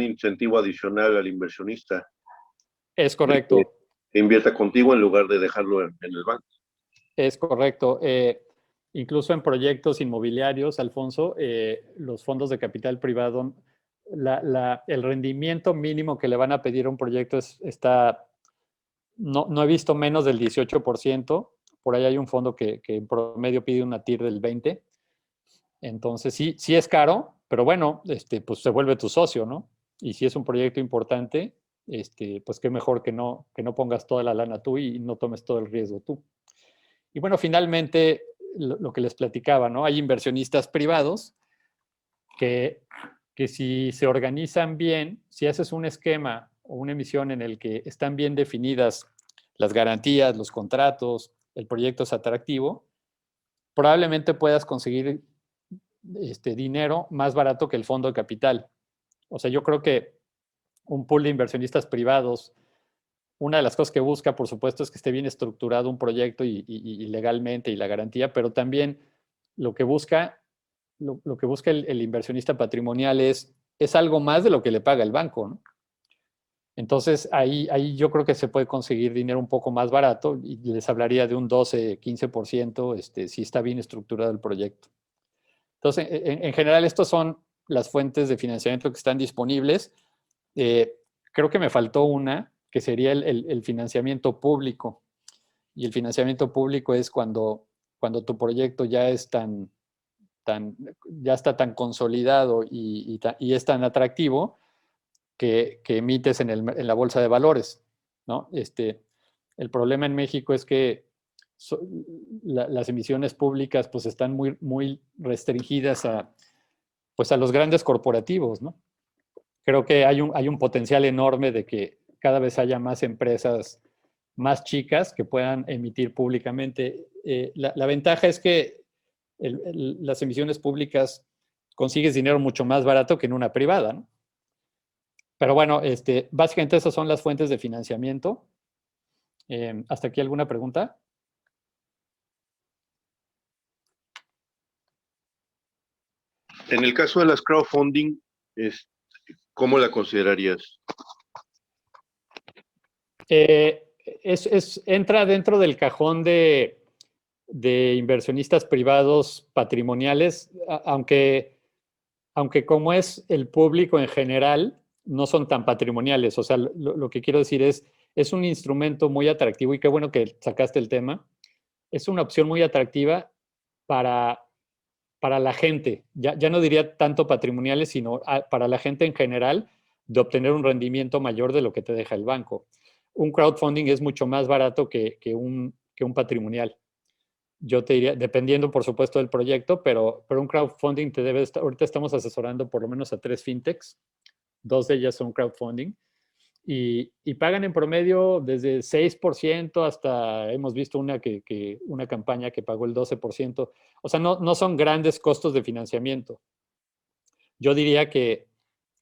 incentivo adicional al inversionista Es de correcto. que invierta contigo en lugar de dejarlo en el banco. Es correcto. Incluso en proyectos inmobiliarios, Alfonso, los fondos de capital privado, el rendimiento mínimo que le van a pedir a un proyecto no he visto menos del 18%. Por ahí hay un fondo que en promedio pide una TIR del 20%. Entonces sí es caro, pero bueno, pues se vuelve tu socio, ¿no? Y si es un proyecto importante, pues qué mejor que no pongas toda la lana tú y no tomes todo el riesgo tú. Y bueno, finalmente, lo que les platicaba, ¿no? Hay inversionistas privados que si se organizan bien, si haces un esquema o una emisión en el que están bien definidas las garantías, los contratos, el proyecto es atractivo, probablemente puedas conseguir dinero más barato que el fondo de capital. O sea, yo creo que un pool de inversionistas privados, una de las cosas que busca, por supuesto, es que esté bien estructurado un proyecto y legalmente y la garantía, pero también lo que busca, lo que busca el inversionista patrimonial es algo más de lo que le paga el banco, ¿no? Entonces, ahí yo creo que se puede conseguir dinero un poco más barato y les hablaría de un 12, 15%, si está bien estructurado el proyecto. Entonces, en general, estas son las fuentes de financiamiento que están disponibles. Creo que me faltó una, que sería el financiamiento público. Y el financiamiento público es cuando tu proyecto ya es ya está tan consolidado y es tan atractivo que emites en la bolsa de valores, ¿no? El problema en México es que las emisiones públicas pues están muy restringidas pues a los grandes corporativos, ¿no? Creo que hay un potencial enorme de que cada vez haya más empresas más chicas que puedan emitir públicamente. La ventaja es que las emisiones públicas consigues dinero mucho más barato que en una privada, ¿no? Pero bueno, básicamente esas son las fuentes de financiamiento. ¿Hasta aquí alguna pregunta? En el caso de las crowdfunding, ¿cómo la considerarías? Entra dentro del cajón de inversionistas privados patrimoniales, aunque como es el público en general, no son tan patrimoniales. O sea, lo que quiero decir es un instrumento muy atractivo y qué bueno que sacaste el tema. Es una opción muy atractiva para la gente. Ya no diría tanto patrimoniales, sino para la gente en general, de obtener un rendimiento mayor de lo que te deja el banco. Un crowdfunding es mucho más barato que un patrimonial. Yo te diría, dependiendo por supuesto del proyecto, pero un crowdfunding ahorita estamos asesorando por lo menos a 3 fintechs, 2 de ellas son crowdfunding, y pagan en promedio desde 6% hasta, hemos visto una campaña que pagó el 12%. O sea, no son grandes costos de financiamiento. Yo diría que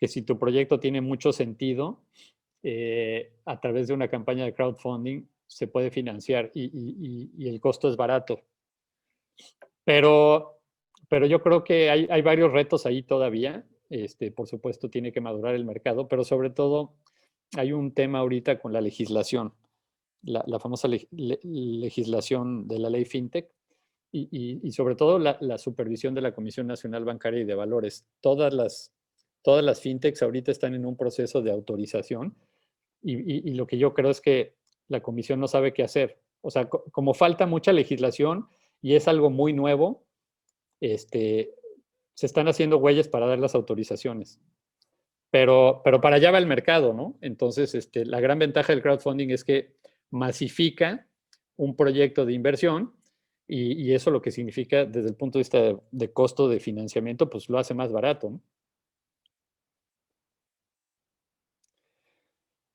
si tu proyecto tiene mucho sentido, a través de una campaña de crowdfunding se puede financiar y el costo es barato. Pero yo creo que hay varios retos ahí todavía. Por supuesto, tiene que madurar el mercado, pero sobre todo hay un tema ahorita con la legislación, la famosa legislación de la ley FinTech y sobre todo la supervisión de la Comisión Nacional Bancaria y de Valores. Todas las FinTechs ahorita están en un proceso de autorización y lo que yo creo es que la Comisión no sabe qué hacer. O sea, como falta mucha legislación y es algo muy nuevo, se están haciendo güeyes para dar las autorizaciones. pero para allá va el mercado, ¿no? Entonces, la gran ventaja del crowdfunding es que masifica un proyecto de inversión y eso lo que significa desde el punto de vista de costo de financiamiento, pues lo hace más barato, ¿no?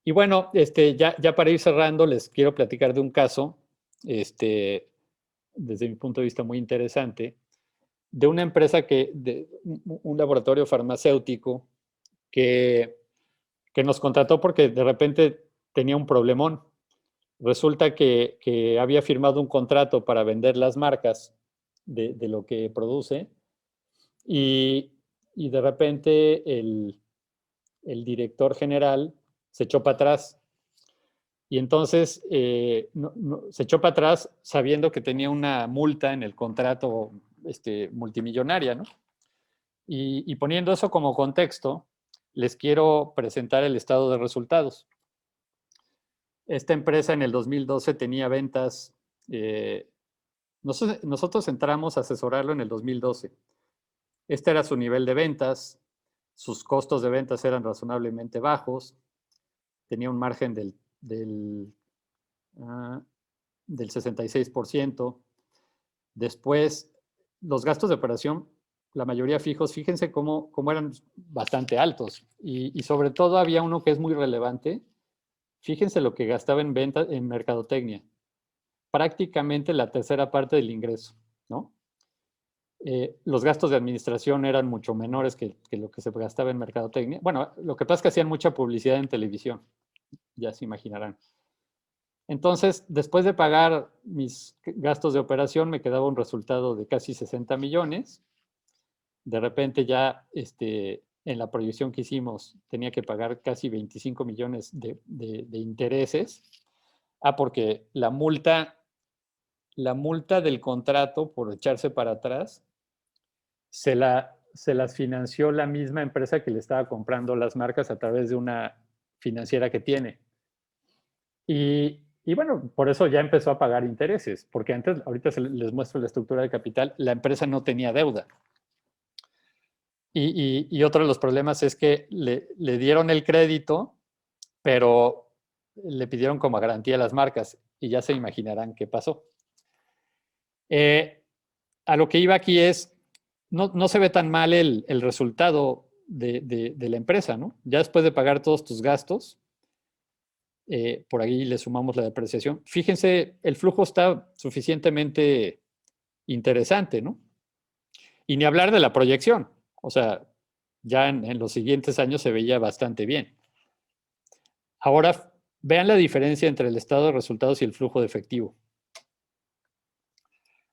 Y bueno, ya para ir cerrando, les quiero platicar de un caso, desde mi punto de vista muy interesante, de una empresa de un laboratorio farmacéutico que nos contrató porque de repente tenía un problemón. Resulta que había firmado un contrato para vender las marcas de lo que produce y de repente el director general se echó para atrás. Y entonces se echó para atrás sabiendo que tenía una multa en el contrato multimillonaria, ¿no? Y poniendo eso como contexto, les quiero presentar el estado de resultados. Esta empresa en el 2012 tenía ventas, nosotros entramos a asesorarlo en el 2012. Este era su nivel de ventas, sus costos de ventas eran razonablemente bajos, tenía un margen del 66%. Después, los gastos de operación, la mayoría fijos, fíjense cómo eran bastante altos. Y sobre todo había uno que es muy relevante. Fíjense lo que gastaba en venta en mercadotecnia. Prácticamente la tercera parte del ingreso, ¿no? Los gastos de administración eran mucho menores que lo que se gastaba en mercadotecnia. Bueno, lo que pasa es que hacían mucha publicidad en televisión, ya se imaginarán. Entonces, después de pagar mis gastos de operación, me quedaba un resultado de casi 60 millones. De repente ya en la proyección que hicimos tenía que pagar casi 25 millones de intereses. Porque la multa del contrato por echarse para atrás se las financió la misma empresa que le estaba comprando las marcas a través de una financiera que tiene. Y bueno, por eso ya empezó a pagar intereses, porque antes, ahorita les muestro la estructura de capital, la empresa no tenía deuda. Y otro de los problemas es que le dieron el crédito, pero le pidieron como garantía las marcas, y ya se imaginarán qué pasó. A lo que iba aquí es, no se ve tan mal el resultado de la empresa, ¿no? Ya después de pagar todos tus gastos, por ahí le sumamos la depreciación. Fíjense, el flujo está suficientemente interesante, ¿no? Y ni hablar de la proyección. O sea, ya en los siguientes años se veía bastante bien. Ahora, vean la diferencia entre el estado de resultados y el flujo de efectivo.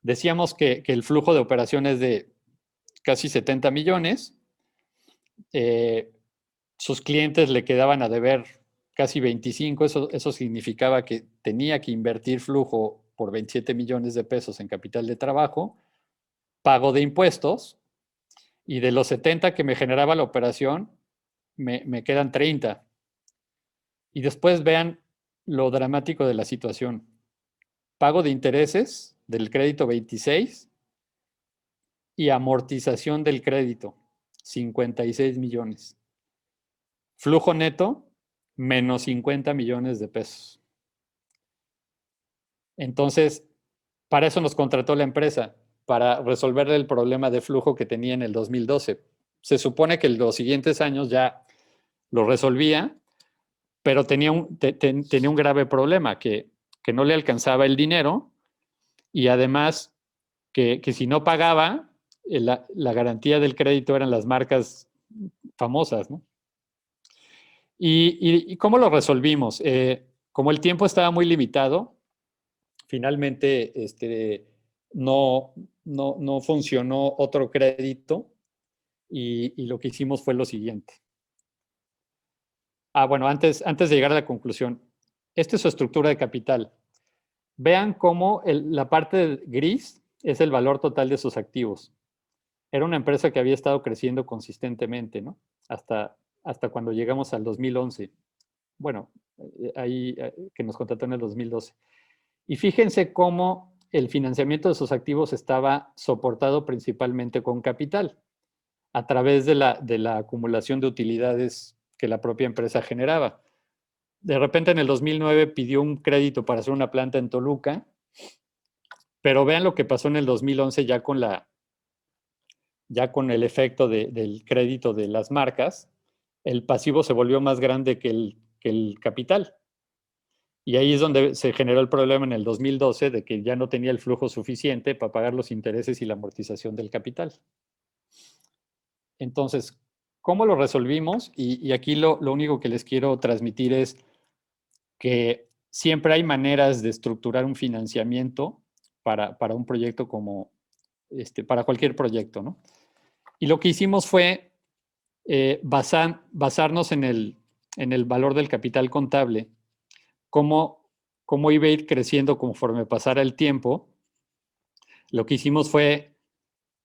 Decíamos que el flujo de operaciones es de casi 70 millones. Sus clientes le quedaban a deber casi 25, eso significaba que tenía que invertir flujo por 27 millones de pesos en capital de trabajo, pago de impuestos, y de los 70 que me generaba la operación, me quedan 30. Y después vean lo dramático de la situación. Pago de intereses del crédito 26 y amortización del crédito, 56 millones. Flujo neto, menos 50 millones de pesos. Entonces, para eso nos contrató la empresa, para resolver el problema de flujo que tenía en el 2012. Se supone que en los siguientes años ya lo resolvía, pero tenía un grave problema, que no le alcanzaba el dinero y además que si no pagaba, la garantía del crédito eran las marcas famosas, ¿no? ¿Y cómo lo resolvimos? Como el tiempo estaba muy limitado, finalmente no funcionó otro crédito y lo que hicimos fue lo siguiente. Bueno, antes de llegar a la conclusión, esta es su estructura de capital. Vean cómo la parte gris es el valor total de sus activos. Era una empresa que había estado creciendo consistentemente, ¿no? Hasta cuando llegamos al 2011. Bueno, ahí que nos contrató en el 2012. Y fíjense cómo el financiamiento de sus activos estaba soportado principalmente con capital, a través de la acumulación de utilidades que la propia empresa generaba. De repente en el 2009 pidió un crédito para hacer una planta en Toluca, pero vean lo que pasó en el 2011 ya con el efecto del crédito de las marcas. El pasivo se volvió más grande que el capital. Y ahí es donde se generó el problema en el 2012 de que ya no tenía el flujo suficiente para pagar los intereses y la amortización del capital. Entonces, ¿cómo lo resolvimos? Y aquí lo único que les quiero transmitir es que siempre hay maneras de estructurar un financiamiento para un proyecto como, para cualquier proyecto, ¿no? Y lo que hicimos fue basarnos en el valor del capital contable, cómo iba a ir creciendo conforme pasara el tiempo. Lo que hicimos fue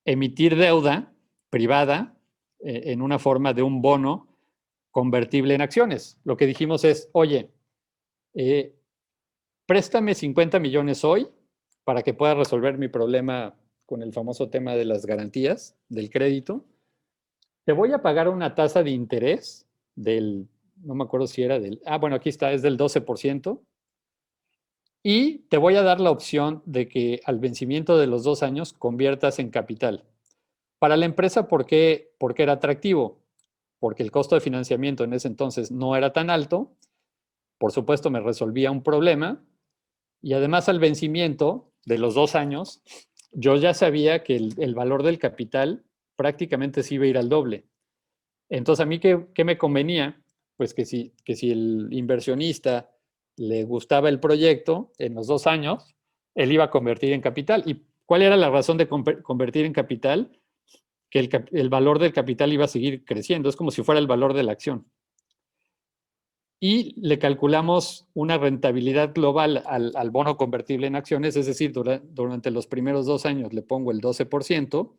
emitir deuda privada en una forma de un bono convertible en acciones. Lo que dijimos es, oye, préstame 50 millones hoy para que pueda resolver mi problema con el famoso tema de las garantías del crédito. Te voy a pagar una tasa de interés no me acuerdo si era bueno, aquí está, es del 12%. Y te voy a dar la opción de que al vencimiento de los 2 años conviertas en capital. Para la empresa, ¿por qué era atractivo? Porque el costo de financiamiento en ese entonces no era tan alto. Por supuesto, me resolvía un problema. Y además, al vencimiento de los 2 años, yo ya sabía que el valor del capital prácticamente se iba a ir al doble. Entonces, ¿a mí qué me convenía? Pues que si el inversionista le gustaba el proyecto en los 2 años, él iba a convertir en capital. ¿Y cuál era la razón de convertir en capital? Que el valor del capital iba a seguir creciendo. Es como si fuera el valor de la acción. Y le calculamos una rentabilidad global al bono convertible en acciones, es decir, durante los primeros 2 años le pongo el 12%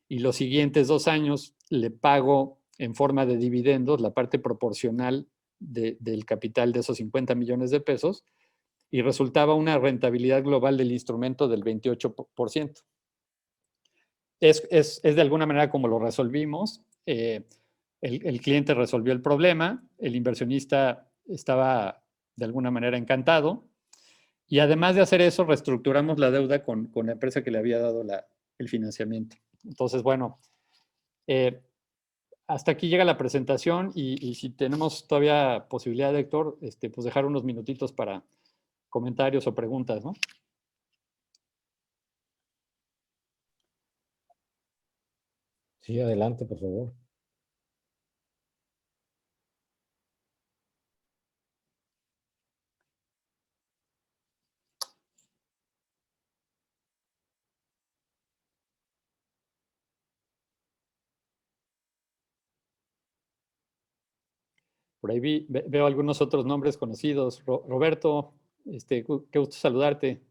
y los siguientes 2 años le pago en forma de dividendos la parte proporcional del capital de esos 50 millones de pesos y resultaba una rentabilidad global del instrumento del 28%. Es de alguna manera como lo resolvimos. El cliente resolvió el problema, el inversionista estaba de alguna manera encantado y además de hacer eso reestructuramos la deuda con la empresa que le había dado el financiamiento. Entonces, bueno, hasta aquí llega la presentación y si tenemos todavía posibilidad, Héctor, pues dejar unos minutitos para comentarios o preguntas, ¿no? Sí, adelante, por favor. Por ahí veo algunos otros nombres conocidos. Roberto, qué gusto saludarte.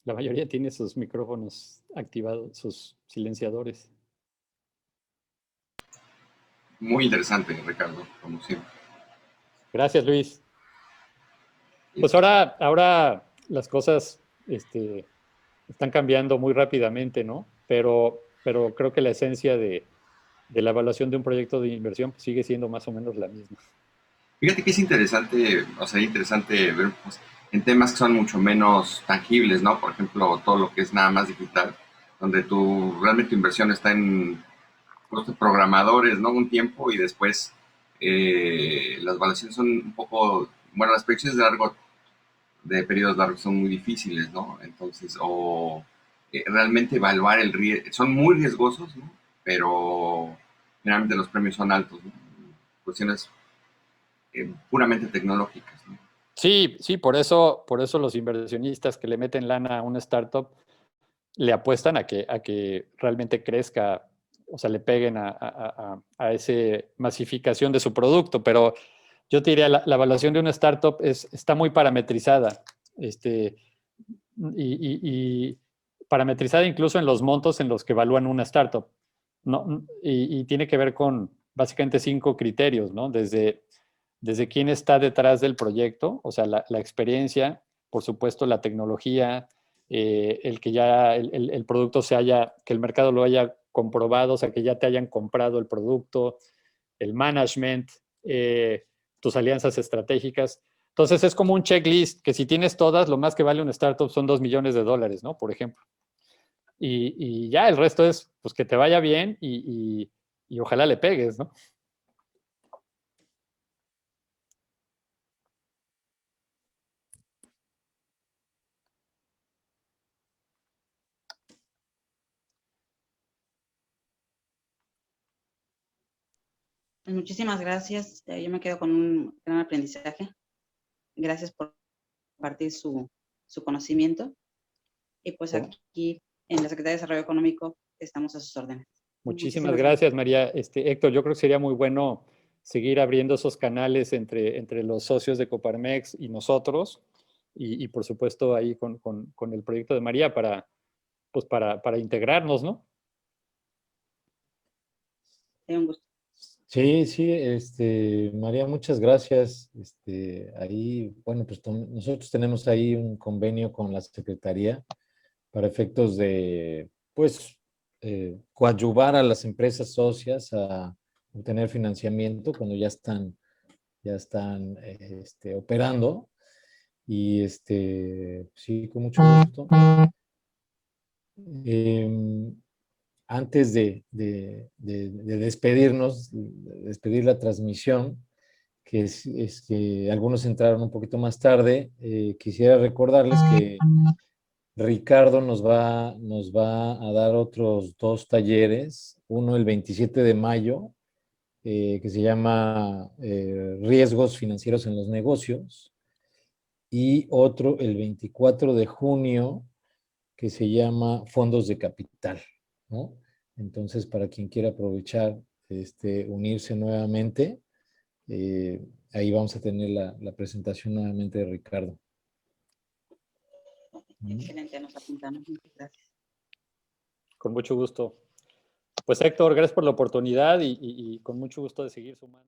La mayoría tiene sus micrófonos activados, sus silenciadores. Muy interesante, Ricardo, como siempre. Gracias, Luis. Pues ahora las cosas están cambiando muy rápidamente, ¿no? Pero creo que la esencia de la evaluación de un proyecto de inversión pues, sigue siendo más o menos la misma. Fíjate que es interesante, o sea, interesante ver pues, en temas que son mucho menos tangibles, ¿no? Por ejemplo, todo lo que es nada más digital, donde realmente tu inversión está en los programadores, ¿no? Un tiempo y después las evaluaciones son un poco, bueno, las proyecciones de periodos largos son muy difíciles, ¿no? Entonces, realmente evaluar el riesgo, son muy riesgosos, ¿no? Pero generalmente los premios son altos, ¿no? Cuestiones puramente tecnológicas, ¿no? Sí, por eso los inversionistas que le meten lana a una startup le apuestan a que realmente crezca, o sea, le peguen a esa masificación de su producto. Pero yo te diría, la evaluación de una startup está muy parametrizada. Y parametrizada incluso en los montos en los que evalúan una startup. ¿No? Y tiene que ver con básicamente 5 criterios, ¿no? Desde quién está detrás del proyecto, o sea, la experiencia, por supuesto, la tecnología, el que ya el producto que el mercado lo haya comprobado, o sea, que ya te hayan comprado el producto, el management, tus alianzas estratégicas. Entonces es como un checklist que si tienes todas, lo más que vale un startup son $2 millones, ¿no? Por ejemplo. Y ya el resto es pues que te vaya bien y ojalá le pegues, ¿no? Pues muchísimas gracias. Yo me quedo con un gran aprendizaje. Gracias por compartir su conocimiento. Y pues aquí en la Secretaría de Desarrollo Económico estamos a sus órdenes. Muchísimas gracias, María. Héctor, yo creo que sería muy bueno seguir abriendo esos canales entre los socios de Coparmex y nosotros, y por supuesto ahí con el proyecto de María pues para integrarnos, ¿no? Un gusto. Sí, sí, María, muchas gracias. Ahí, bueno, pues nosotros tenemos ahí un convenio con la Secretaría para efectos de, pues, coadyuvar a las empresas socias a obtener financiamiento cuando ya están operando. Y sí, con mucho gusto. Antes de despedirnos, despedir la transmisión, es que algunos entraron un poquito más tarde, quisiera recordarles que Ricardo nos va a dar otros 2 talleres, uno el 27 de mayo, que se llama Riesgos Financieros en los Negocios, y otro el 24 de junio, que se llama Fondos de Capital, ¿no? Entonces, para quien quiera aprovechar, unirse nuevamente, ahí vamos a tener la presentación nuevamente de Ricardo. Excelente, nos apuntamos. Muchas gracias. Con mucho gusto. Pues Héctor, gracias por la oportunidad y con mucho gusto de seguir sumando.